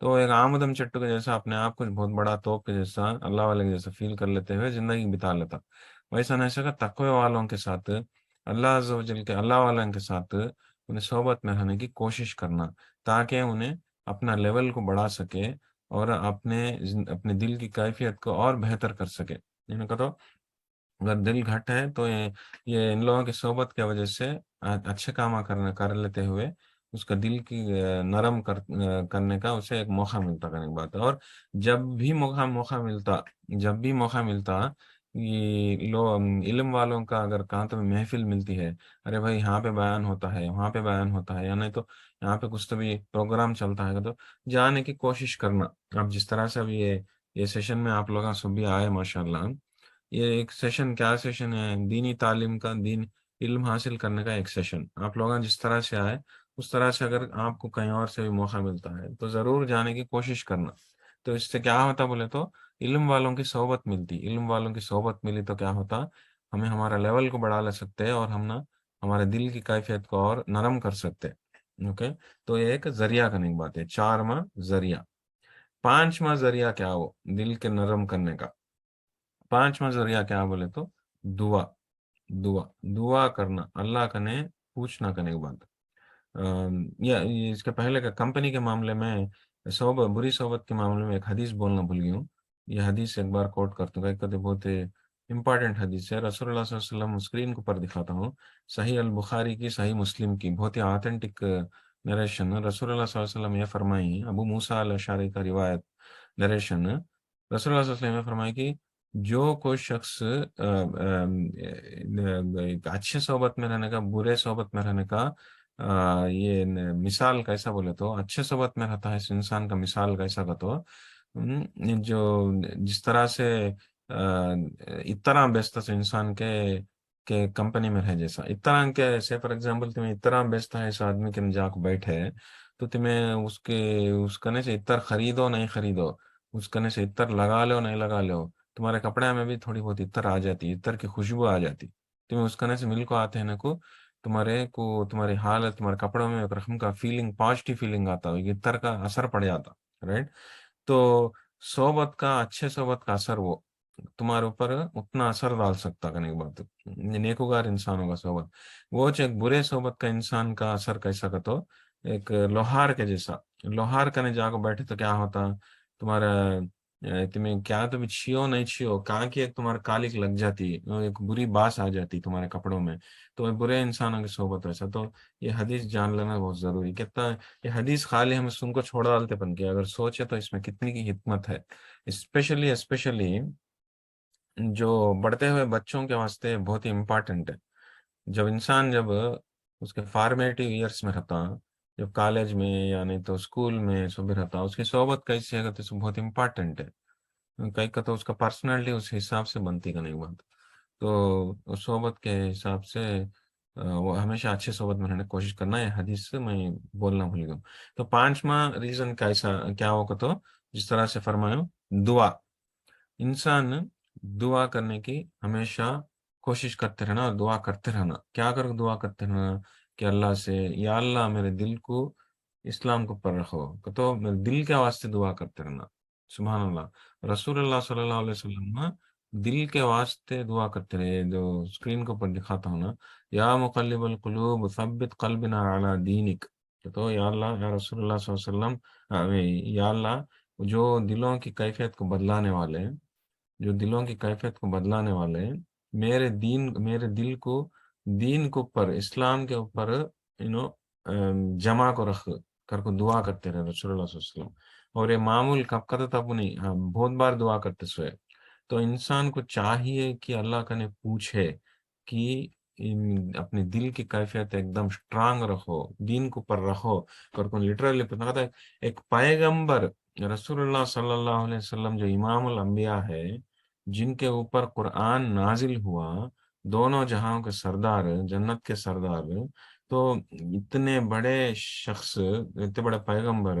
تو ایک آمدم چٹو کے جیسا اپنے آپ کو بہت بڑا توپ کے جیسا اللہ والے کے جیسا فیل کر لیتے ہوئے زندگی بتا لیتا، ویسا نہیں سکا تقوی والوں کے ساتھ، اللہ عز و جل کے اللہ والوں کے ساتھ انہیں صحبت میں رہنے کی کوشش کرنا، تاکہ انہیں اپنا لیول کو بڑھا سکے اور اپنے دل کی کیفیت کو اور بہتر کر سکے. انہوں نے کہا تو اگر دل گھٹ ہے تو یہ ان لوگوں کی صحبت کی وجہ سے اچھے کام کر لیتے ہوئے اس کا دل کی کرنے کا اسے ایک موقع ملتا، کرنے کی بات ہے. اور جب بھی موقع ملتا یہ علم والوں کا اگر کہاں تو محفل ملتی ہے، ارے بھائی یہاں پہ بیان ہوتا ہے، وہاں پہ بیان ہوتا ہے، یا نہیں تو یہاں پہ کچھ تو بھی پروگرام چلتا ہے، تو جانے کی کوشش کرنا. اب جس طرح سے اب یہ سیشن میں آپ لوگوں سے بھی آئے ماشاء اللہ، یہ ایک سیشن کیا سیشن ہے، دینی تعلیم کا، علم حاصل کرنے کا ایک سیشن. آپ لوگ جس طرح سے آئے اس طرح سے اگر آپ کو کہیں اور سے بھی موقع ملتا ہے تو ضرور جانے کی کوشش کرنا. تو اس سے کیا ہوتا بولے تو علم والوں کی صحبت ملتی، علم والوں کی صحبت ملی تو کیا ہوتا، ہمیں ہمارا لیول کو بڑھا لے سکتے ہیں اور ہم نا ہمارے دل کی کیفیت کو اور نرم کر سکتے. اوکے، تو یہ ایک ذریعہ کرنے کی بات ہے. 4واں ذریعہ. 5واں ذریعہ کیا ہو دل کے نرم کرنے کا؟ 5واں ذریعہ کیا بولے تو دعا. دعا دعا کرنا، اللہ کا نے پوچھنا کرنے کی بات. یہ اس کے پہلے کا کمپنی کے معاملے میں بری صحبت کے معاملے میں ایک حدیث بولنا بھول گئی ہوں. یہ حدیث ایک بار کوٹ کرتا ہوں، کہتے بہت امپارٹنٹ حدیث ہے. رسول اللہ صلی اللہ علیہ وسلم اسکرین کو پر دکھاتا ہوں، صحیح البخاری کی، صحیح مسلم کی، بہت ہی آتھینٹک نریشن. رسول اللہ صلی اللہ علیہ وسلم یہ فرمائی، ابو موسیٰ الاشعری کا روایت نریشن، رسول اللہ صلی اللہ علیہ وسلم یہ فرمائی کہ جو کوئی شخص اچھے صحبت میں رہنے کا، برے صحبت میں رہنے کا یہ مثال کیسا بولے تو، اچھے صحبت میں رہتا ہے اس انسان کا مثال کیسا کا تو جو جس طرح سے اتنا بیست ہے انسان کے کمپنی میں رہ جیسا، اتنا کے سے فار ایگزامپل تمہیں اتنا بیست ہے اس آدمی کے جا کے بیٹھے تو تمہیں اس کنے سے اتر خریدو نہیں خریدو، اس کنے سے اتر لگا لو نہیں لگا لو، تمہارے کپڑے میں بھی تھوڑی بہت اتر آ جاتی، اتر کی خوشبو آ جاتی. تمہیں اس کنے سے مل کو آتے ہیں نا کو تمہاری حالت، تمہارے کپڑوں میں ایک رقم کا فیلنگ، پازیٹیو فیلنگ آتا ہے، اتر کا اثر پڑ جاتا. رائٹ. تو صحبت کا، اچھے صحبت کا اثر وہ تمہارے اوپر اتنا اثر ڈال سکتا کرنے کی بات. نیکوگار انسانوں کا صحبت وہ ایک برے صحبت کا انسان کا اثر کیسا کا تو ایک لوہار کے جیسا. لوہار کرنے جا کے بیٹھے تو کیا ہوتا، تمہارا تمہیں کیا تمہیں چھیو نہیں چھیو کہاں کی ایک تمہارا کالک لگ جاتی، ایک بری باس آ جاتی تمہارے کپڑوں میں. تو برے انسانوں کی صحبت ویسا. تو یہ حدیث جان لینا بہت ضروری. کتنا یہ حدیث خالی ہم سن کو چھوڑ ڈالتے پن کے، اگر سوچے تو اس میں کتنی کی حکمت ہے. اسپیشلی جو بڑھتے ہوئے بچوں کے واسطے بہت ہی امپارٹنٹ ہے. جب اس کے فارمیٹیو ایئرس میں رہتا، جب کالج میں یا نہیں تو اسکول میں سب رہتا، اس کی صحبت کیسی ہے تو بہت امپارٹنٹ ہے. کئی کا تو اس کا پرسنالٹی اس حساب سے بنتی کا نہیں بات. تو اس صحبت کے حساب سے وہ ہمیشہ اچھے صحبت میں رہنے کی کوشش کرنا ہے. حدیث سے میں بولنا بھول گیا. تو 5واں ریزن کیا ہوگا تو جس طرح سے فرمایا دعا. انسان دعا کرنے کی ہمیشہ کوشش کرتے رہنا اور دعا کرتے رہنا. کیا کر دعا کرتے رہنا کہ اللہ سے، یا اللہ میرے دل کو اسلام کو پر رکھو، تو میرے دل کے واسطے دعا کرتے رہنا. سبحان اللہ. رسول اللہ صلی اللہ علیہ وسلم دل کے واسطے دعا کرتے رہے. جو اسکرین کو پر دکھاتا ہوں نا، یا مقلب القلوب ثبت قلبنا علی دینک. تو یا اللہ، یا رسول اللہ صلی اللہ علیہ وسلم، یا اللہ جو دلوں کی کیفیت کو بدلانے والے ہیں، جو دلوں کی کیفیت کو بدلانے والے ہیں، میرے دین کو اوپر، اسلام کے اوپر جمع کو رکھ کر کو دعا کرتے رہے رسول اللہ صلی اللہ علیہ وسلم. اور یہ معمول کب کا تھا نہیں، بہت بار دعا کرتے سوئے. تو انسان کو چاہیے کہ اللہ کا نے پوچھے کہ اپنے دل کی کیفیت ایک دم سٹرانگ رکھو، دین کو پر رکھو. اور لٹرلی پتا تھا ایک پیغمبر رسول اللہ صلی اللہ علیہ وسلم جو امام الانبیاء ہے، جن کے اوپر قرآن نازل ہوا، دونوں جہاں کے سردار، جنت کے سردار، تو اتنے بڑے شخص، اتنے بڑے پیغمبر،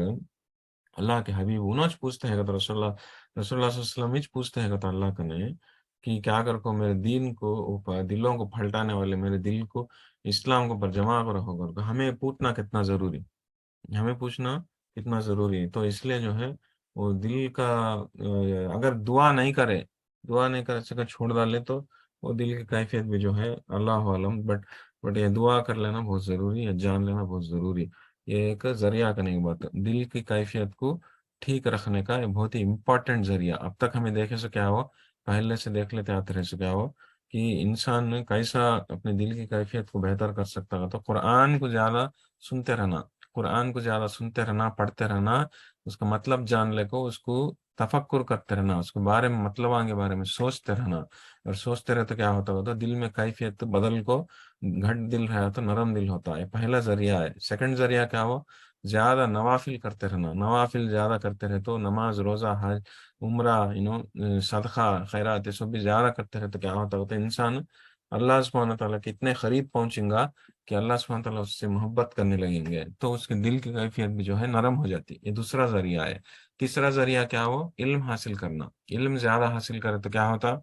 اللہ کے حبیب انہوں پوچھتے ہیں تو رسول اللہ صلی اللہ علیہ وسلم پوچھتے ہیں تو اللہ کا نے کہ کیا کر کو میرے دین کو اوپر، دلوں کو پھلٹانے والے میرے دل کو اسلام کو پر جمع کو رکھو. ہمیں پوچھنا کتنا ضروری، ہمیں پوچھنا کتنا ضروری ہے. تو اس لیے جو ہے وہ دل کا اگر دعا نہیں کر سکے چھوڑ ڈالے تو وہ دل کی کیفیت بھی جو ہے اللہ عالم. بٹ یہ دعا کر لینا بہت ضروری ہے, جان لینا بہت ضروری. یہ ایک ذریعہ کرنے کی بات ہے, دل کی کیفیت کو ٹھیک رکھنے کا یہ بہت ہی امپورٹنٹ ذریعہ. اب تک ہمیں دیکھے سے کیا ہو, پہلے سے دیکھ لیتے آتے رہے سے کیا ہو کہ انسان کیسا اپنے دل کی کیفیت کو بہتر کر سکتا ہے. تو قرآن کو زیادہ سنتے رہنا, قرآن کو زیادہ سنتے رہنا, پڑھتے رہنا, اس کا مطلب جان لے کو, اس کو تفکر کرتے رہنا, اس کے بارے میں مطلب کے بارے میں سوچتے رہنا. اور سوچتے رہے تو کیا ہوتا دل میں کیفیت بدل کو, گھٹ دل رہا تو نرم دل ہوتا ہے. پہلا ذریعہ ہے. سیکنڈ ذریعہ کیا ہو, زیادہ نوافل کرتے رہنا. نوافل زیادہ کرتے رہے تو نماز, روزہ, حج, عمرہ, صدقہ, خیرات, یہ سب بھی زیادہ کرتے رہے تو کیا ہوتا انسان اللہ سبحانہ تعالیٰ کے اتنے قریب پہنچیں گا کہ اللہ سبحانہ تعالیٰ اس سے محبت کرنے لگیں گے, تو اس کے دل کی کیفیت بھی جو ہے نرم ہو جاتی. یہ دوسرا ذریعہ ہے. تیسرا ذریعہ کیا ہو, علم حاصل کرنا. علم زیادہ حاصل کرے تو کیا ہوتا,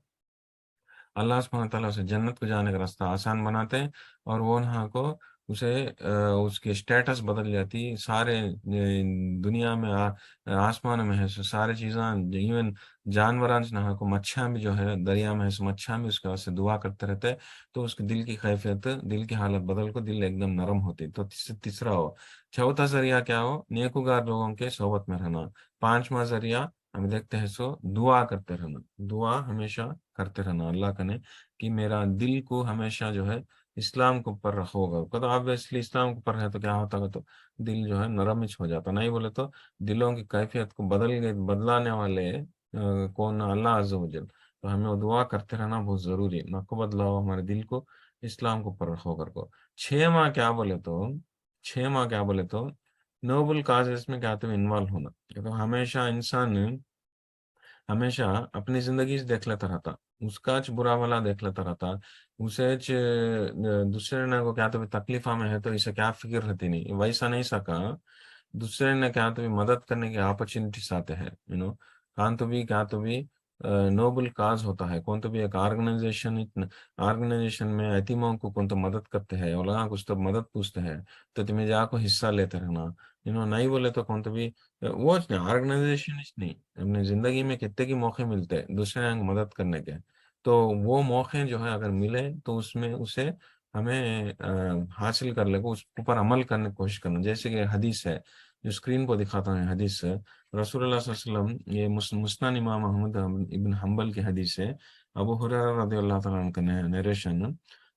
اللہ سبحانہ تعالیٰ اسے جنت کو جانے کا راستہ آسان بناتے ہیں, اور وہ وہاں کو اسے اس کی اسٹیٹس بدل جاتی. سارے دنیا میں آسمان میں ہے سارے چیزیں, ایون جانوران نہا کو, مچھیاں بھی جو ہے دریا میں ہے مچھیاں بھی اس کے واسطے دعا کرتے رہتے, تو اس کے دل کی کیفیت, دل کی حالت بدل کو دل ایک دم نرم ہوتی. تو تیسرا ہو. چوتھا ذریعہ کیا ہو, نیکوگار لوگوں کے صحبت میں رہنا. پانچواں ذریعہ ہم دیکھتے ہیں سو دعا کرتے رہنا. دعا ہمیشہ کرتے رہنا اللہ کنے کہ میرا دل کو ہمیشہ جو ہے اسلام کے اوپر رکھو گا. تو آبویسلی اسلام کے اوپر ہے تو کیا ہوتا ہے, تو دل جو ہے نرم ہو جاتا. نہیں بولے تو دلوں کی کیفیت کو بدلانے والے کون, اللہ عز و جل. تو ہمیں وہ دعا کرتے رہنا بہت ضروری ہے. نہ کو بدلاؤ ہمارے دل کو, اسلام کے اوپر رکھو کر کو. چھ ماہ کیا بولے تو نوبل کازز میں کیا تو انوالو ہونا. تو ہمیشہ انسان ہمیشہ اپنی زندگی سے دیکھ لیتا رہتا, اس کا برا بھلا دیکھ لیتا رہتا, اسے دوسرے نے کو کیا تو بھی تکلیف میں ہے تو اسے کیا فکر رہتی نہیں, ویسا نہیں سکا. دوسرے نے کیا تو بھی مدد کرنے کی اپرچونیٹیز آتے ہیں, کان تو بھی کیا تو بھی نوبل کاز ہوتا ہے. کون تو بھی ایک آرگنائزیشن میں یتیموں کو کون تو مدد کرتے ہیں, اور لگا کچھ تو مدد پوچھتے ہیں, تو تمہیں جا کو حصہ لیتے رہنا. نہیں بولے تو کون تو بھی وہ آرگنائزیشن نہیں, اپنی زندگی میں کتنے کی موقع ملتے ہیں دوسرے کو مدد کرنے کے. تو وہ موقع جو ہے اگر ملے تو اس میں اسے ہمیں حاصل کر لے کو, اس پر عمل کرنے کی کوشش کرنا. جیسے کہ حدیث ہے جو اسکرین کو دکھاتا ہے, حدیث سے رسول اللہ صلی اللہ علیہ وسلم, یہ مسند امام احمد ابن حنبل کی حدیث ہے, ابو ہریرہ رضی اللہ تعالیٰ عنہ کا نیریشن.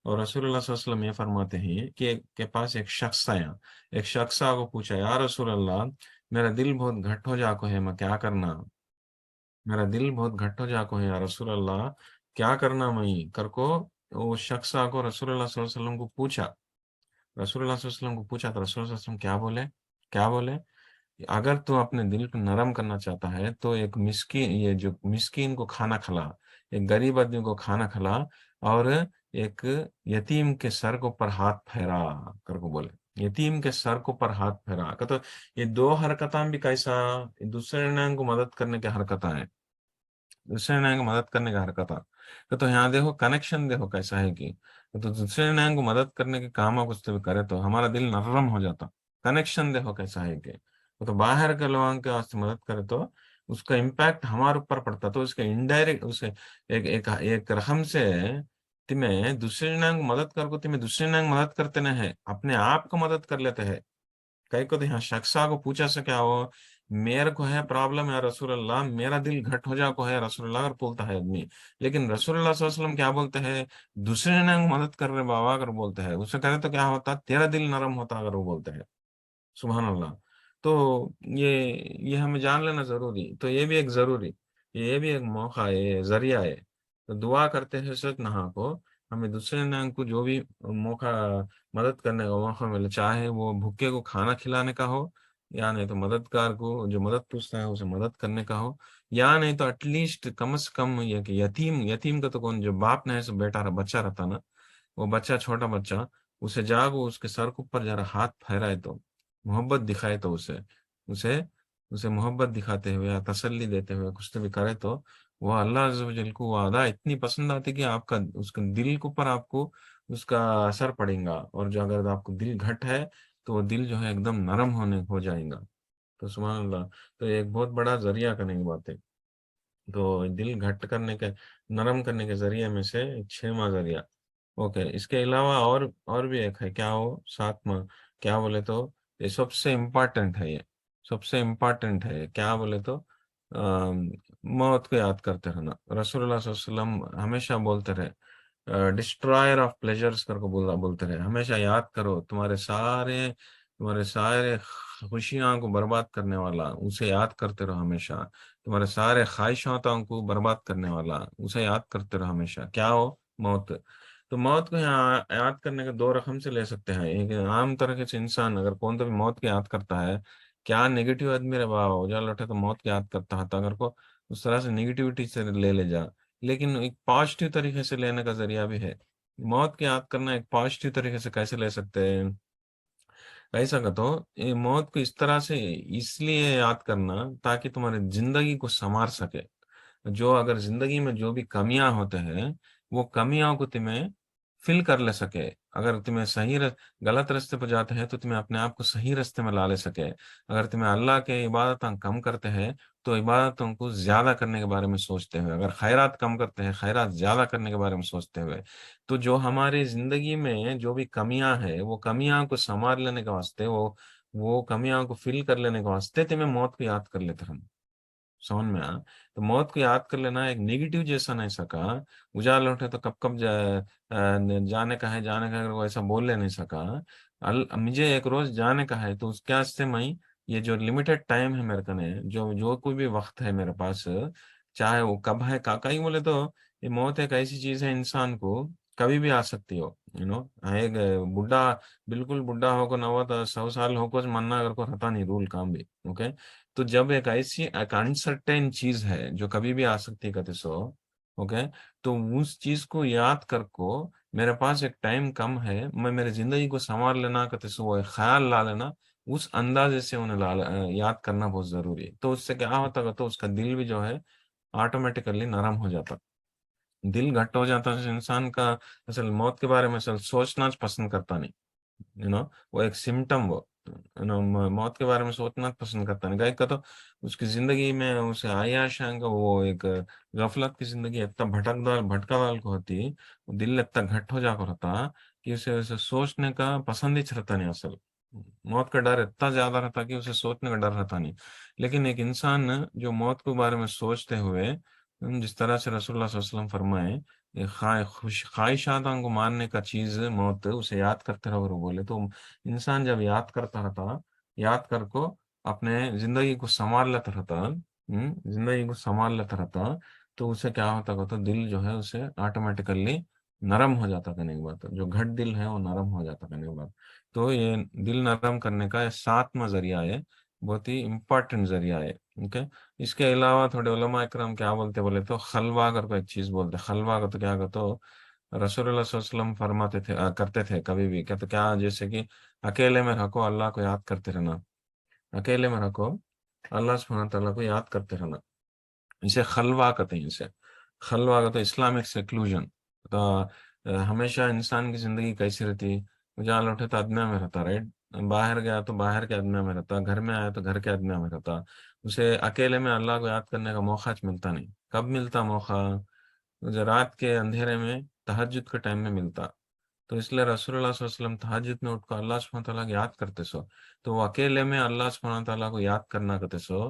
اور رسول اللہ صلی اللہ علیہ وسلم یہ فرماتے ہیں کہ کے پاس ایک شخص آیا, ایک شخص کو پوچھا, یا رسول اللہ میرا دل بہت گھٹ ہو جا کو ہے, میں کیا کرنا, میرا دل بہت گھٹ ہو جا کو ہے یا رسول اللہ کیا کرنا میں کر کو. وہ شخص کو رسول اللہ صلی اللہ علیہ وسلم کو پوچھا, رسول اللہ صلی اللہ علیہ وسلم کو پوچھا تو رسول اللہ صلی اللہ علیہ وسلم کیا بولے, اگر تو اپنے دل کو نرم کرنا چاہتا ہے تو ایک مسکین, یہ جو مسکین کو کھانا کھلا, ایک غریب آدمی کو کھانا کھلا, اور ایک یتیم کے سر کو پر ہاتھ پھیرا کر کو بولے. یتیم کے سر کو پر ہاتھ پھیرا کہ تو یہ دو حرکتیں بھی کیسا, دوسرے نے کو مدد کرنے کی حرکتیں ہیں, دوسرے نے کو مدد کرنے کا حرکت ہے. تو یہاں دیکھو کنیکشن دیکھو کیسا ہے کہ تو دوسرے نے کو مدد کرنے کے کام کچھ بھی کرے تو ہمارا دل نرم ہو جاتا. کنیکشن دیکھو کیسا ہے کہ تو باہر کے لوگوں کے واسطے مدد کرے تو اس کا امپیکٹ ہمارے اوپر پڑتا. تو اس کے انڈائریکٹ اسے ایک رقم سے تمہیں دوسرے نے مدد کر کو, تمہیں دوسرے نے مدد کرتے نہ ہے, اپنے آپ کو مدد کر لیتے ہیں. کئی کو تو یہاں شخصا کو پوچھا سے کیا ہو, میرے کو ہے پرابلم ہے رسول اللہ, میرا دل گھٹ ہو جا کو ہے رسول اللہ, اگر بولتا ہے آدمی. لیکن رسول اللہ صلی اللہ علیہ وسلم کیا بولتے ہیں, دوسرے نے مدد کر رہے بابا اگر بولتے ہیں, اسے کرے تو کیا ہوتا, تیرا دل نرم ہوتا اگر وہ بولتے ہیں. سبحان اللہ. تو یہ ہمیں جان لینا ضروری. تو یہ بھی ایک ضروری, یہ بھی ایک موقع ہے, یہ ذریعہ ہے. تو دعا کرتے ہیں سچ نہا کو, ہمیں دوسرے نے کو جو بھی موقع مدد کرنے کا موقع ملے, چاہے وہ بھوکے کو کھانا کھلانے کا ہو, یا نہیں تو مددگار کو جو مدد پوچھتا ہے اسے مدد کرنے کا ہو, یا نہیں تو ایٹ لیسٹ کم از کم یہ کہ یتیم کا تو کون, جو باپ نے بیٹا بچہ رہتا نا, وہ بچہ چھوٹا بچہ, اسے جاگو اس کے سر کے اوپر ذرا ہاتھ پھیرائے تو محبت دکھائے, تو اسے اسے محبت دکھاتے ہوئے یا تسلی دیتے ہوئے کچھ تو بھی کرے تو وہ اللہ عز و جل کو وہ ادا اتنی پسند آتی کہ آپ کا اس کے دل کے اوپر آپ کو اس کا اثر پڑے گا. اور جو اگر آپ کو دل گھٹ ہے تو وہ دل جو ہے ایک دم نرم ہو جائے گا. تو سبحان اللہ، تو یہ ایک بہت بڑا ذریعہ کرنے کی بات ہے. تو دل گھٹ کرنے کے، نرم کرنے کے ذریعے میں سے ایک 6واں ذریعہ. اوکے، اس کے علاوہ اور بھی ایک ہے، کیا وہ 7واں؟ کیا بولے تو یہ سب سے امپورٹنٹ ہے، یہ سب سے امپورٹنٹ ہے. کیا بولے تو آم، موت کو یاد کرتے رہنا. رسول اللہ صلی اللہ علیہ وسلم ہمیشہ بولتے رہے، ڈسٹرائر آف پلیجرز کر کو بولتے رہے، ہمیشہ یاد کرو تمہارے سارے خوشیاں کو برباد کرنے والا اسے یاد کرتے رہو ہمیشہ. تمہارے سارے خواہشاتوں کو برباد کرنے والا اسے یاد کرتے رہو ہمیشہ. کیا ہو؟ موت. تو موت کو یہاں یاد کرنے کے دو رقم سے لے سکتے ہیں. ایک عام طریقے سے انسان اگر کون تو بھی موت کی یاد کرتا ہے، کیا نگیٹو آدمی رہے بابا ہو جا لوٹے تو موت کی یاد کرتا ہے، تو اگر کو اس طرح سے نگیٹیوٹی سے لے جا. لیکن ایک پازیٹیو طریقے سے لینے کا ذریعہ بھی ہے. موت کی یاد کرنا ایک پازیٹیو طریقے سے کیسے لے سکتے ہیں؟ ایسا کہ تو یہ موت کو اس طرح سے اس لیے یاد کرنا تاکہ تمہاری زندگی کو سنوار سکے. جو اگر زندگی میں جو بھی کمیاں ہوتے ہیں، وہ کمیاں کو تمہیں فل کر لے سکے. اگر تمہیں غلط راستے پہ جاتے ہیں تو تمہیں اپنے آپ کو صحیح راستے میں لا لے سکے. اگر تمہیں اللہ کے عبادتیں کم کرتے ہیں تو عبادتوں کو زیادہ کرنے کے بارے میں سوچتے ہوئے، اگر خیرات کم کرتے ہیں خیرات زیادہ کرنے کے بارے میں سوچتے ہوئے، تو جو ہماری زندگی میں جو بھی کمیاں ہیں وہ کمیاں کو سنوار لینے کے واسطے، وہ کمیاں کو فل کر لینے کے واسطے تمہیں موت کو یاد کر لیتے ہم. سمجھ میں تو موت کو یاد کر لینا ایک نگیٹو جیسا نہیں سکا. اجال اٹھے تو کب کب جانے کا ہے جانے کا ہے، وہ ایسا بول لے نہیں سکا. مجھے ایک روز جانے کا ہے تو اس کے واسطے میں یہ جو لمیٹڈ ٹائم ہے میرے کنے، جو کوئی بھی وقت ہے میرے پاس، چاہے وہ کب ہے کا ہی بولے تو یہ موت ایک ایسی چیز ہے انسان کو کبھی بھی آ سکتی ہو. ایک بڈھا، بالکل بڈھا ہو کو 90 100 سال ہو کو مننا اگر کو رہتا نہیں رول کام بھی. اوکے، تو جب ایک انسرٹین چیز ہے جو کبھی بھی آ سکتی ہے کہتے سو. اوکے، تو اس چیز کو یاد کر کو میرے پاس ایک ٹائم کم ہے، میں میری زندگی کو سنوار لینا کہتے سو وہ ایک خیال لا لینا، اس اندازے سے انہیں یاد کرنا بہت ضروری ہے. تو اس سے کیا ہوتا ہے تو اس کا دل بھی جو ہے آٹومیٹیکلی نرم ہو جاتا. دل گھٹ ہو جاتا ہے انسان کا. اصل موت کے بارے میں اصل سوچنا پسند کرتا نہیں. یو نو وہ ایک سمٹم، وہ موت کے بارے میں سوچنا پسند کرتا نہیں. کا تو اس کی زندگی میں اسے عیاشیاں کا وہ ایک غفلت کی زندگی اتنا بھٹکا دال کو ہوتی، وہ دل اتنا گھٹ ہو جا کر ہوتا کہ اسے سوچنے کا پسند ہی رہتا نہیں. اصل موت کا ڈر اتنا زیادہ رہتا کہ اسے سوچنے کا ڈر رہتا نہیں. لیکن ایک انسان جو موت کے بارے میں سوچتے ہوئے، جس طرح سے رسول اللہ صلی اللہ علیہ وسلم فرمائے خواہشاتوں کو ماننے کا چیز موت، اسے یاد کرتے رہو. اور بولے تو انسان جب یاد کرتا رہتا، یاد کر کو اپنے زندگی کو سنبھال لیتا رہتا، زندگی کو سنبھال لیتا رہتا، تو اسے کیا ہوتا دل جو ہے اسے آٹومیٹیکلی نرم ہو جاتا. کرنے کی بات جو گھٹ دل ہے وہ نرم ہو جاتا کرنے کی بات. تو یہ دل نرم کرنے کا یہ 7واں ذریعہ ہے، بہت ہی امپورٹنٹ ذریعہ ہے. اوکے، اس کے علاوہ تھوڑے علماء اکرام کیا بولتے بولے تو خلوہ کر کو ایک چیز بولتے. خلوہ کا تو کیا کہ تو رسول اللہ صلی اللہ علیہ وسلم فرماتے تھے، کرتے تھے کبھی بھی کہتے کیا، جیسے کہ اکیلے میں رکھو اللہ کو یاد کرتے رہنا. اکیلے میں رکھو اللہ سبحانہ تعالیٰ کو یاد کرتے رہنا. اسے خلوہ کہتے ہیں. اسے خلوہ کا تو اسلامک سیکلوژن. تو ہمیشہ انسان کی زندگی کیسی رہتی، جہاں لوٹے تو ادنا میں رہتا، رائٹ. باہر گیا تو باہر کے ادنا میں رہتا، گھر میں آیا تو گھر کے ادنا میں رہتا. اسے اکیلے میں اللہ کو یاد کرنے کا موقع ملتا نہیں. کب ملتا موقع؟ رات کے اندھیرے میں تہجد کے ٹائم میں ملتا. تو اس لیے رسول اللہ صلی اللہ علیہ وسلم تہجد میں اٹھ کر اللہ سبحانہ تعالیٰ کو یاد کرتے سو. تو وہ اکیلے میں اللہ سبحانہ تعالیٰ کو یاد کرنا کہتے سو،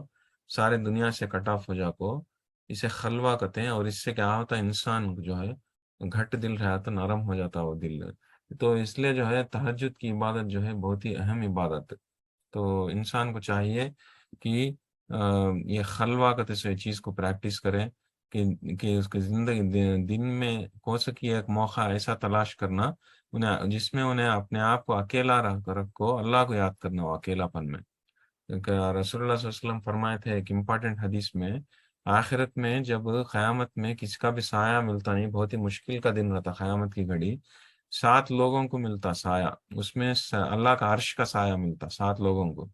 سارے دنیا سے کٹ آف ہو جا کو، اسے خلوہ کہتے ہیں. اور اس سے کیا ہوتا ہے انسان جو ہے گھٹ دل رہا تو نرم ہو جاتا وہ دل. تو اس لیے جو ہے تہجد کی عبادت جو ہے بہت ہی اہم عبادت. تو انسان کو چاہیے کہ یہ خلوہ کہتے سے یہ چیز کو پریکٹس کرے، کہ اس کی زندگی دن میں ہو سکی ایک موقع ایسا تلاش کرنا جس میں انہیں اپنے آپ کو اکیلا رکھو اللہ کو یاد کرنا ہو اکیلا پن میں. کیونکہ رسول اللہ صلی اللہ علیہ وسلم فرمائے تھے ایک امپورٹنٹ حدیث میں، آخرت میں جب قیامت میں کسی کا بھی سایہ ملتا نہیں، بہت ہی مشکل کا دن رہتا قیامت کی گھڑی، 7 لوگوں کو ملتا سایہ. اس میں اللہ کا عرش کا سایہ ملتا 7 لوگوں کو،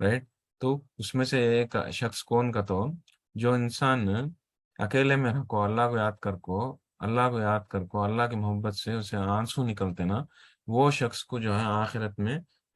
رائٹ. تو اس میں سے ایک شخص کون کا تو جو انسان اکیلے میں رکھو اللہ کو یاد کر کو، اللہ کو یاد کر کو اللہ کی محبت سے اسے آنسو نکلتے نا، وہ شخص کو جو ہے آخرت میں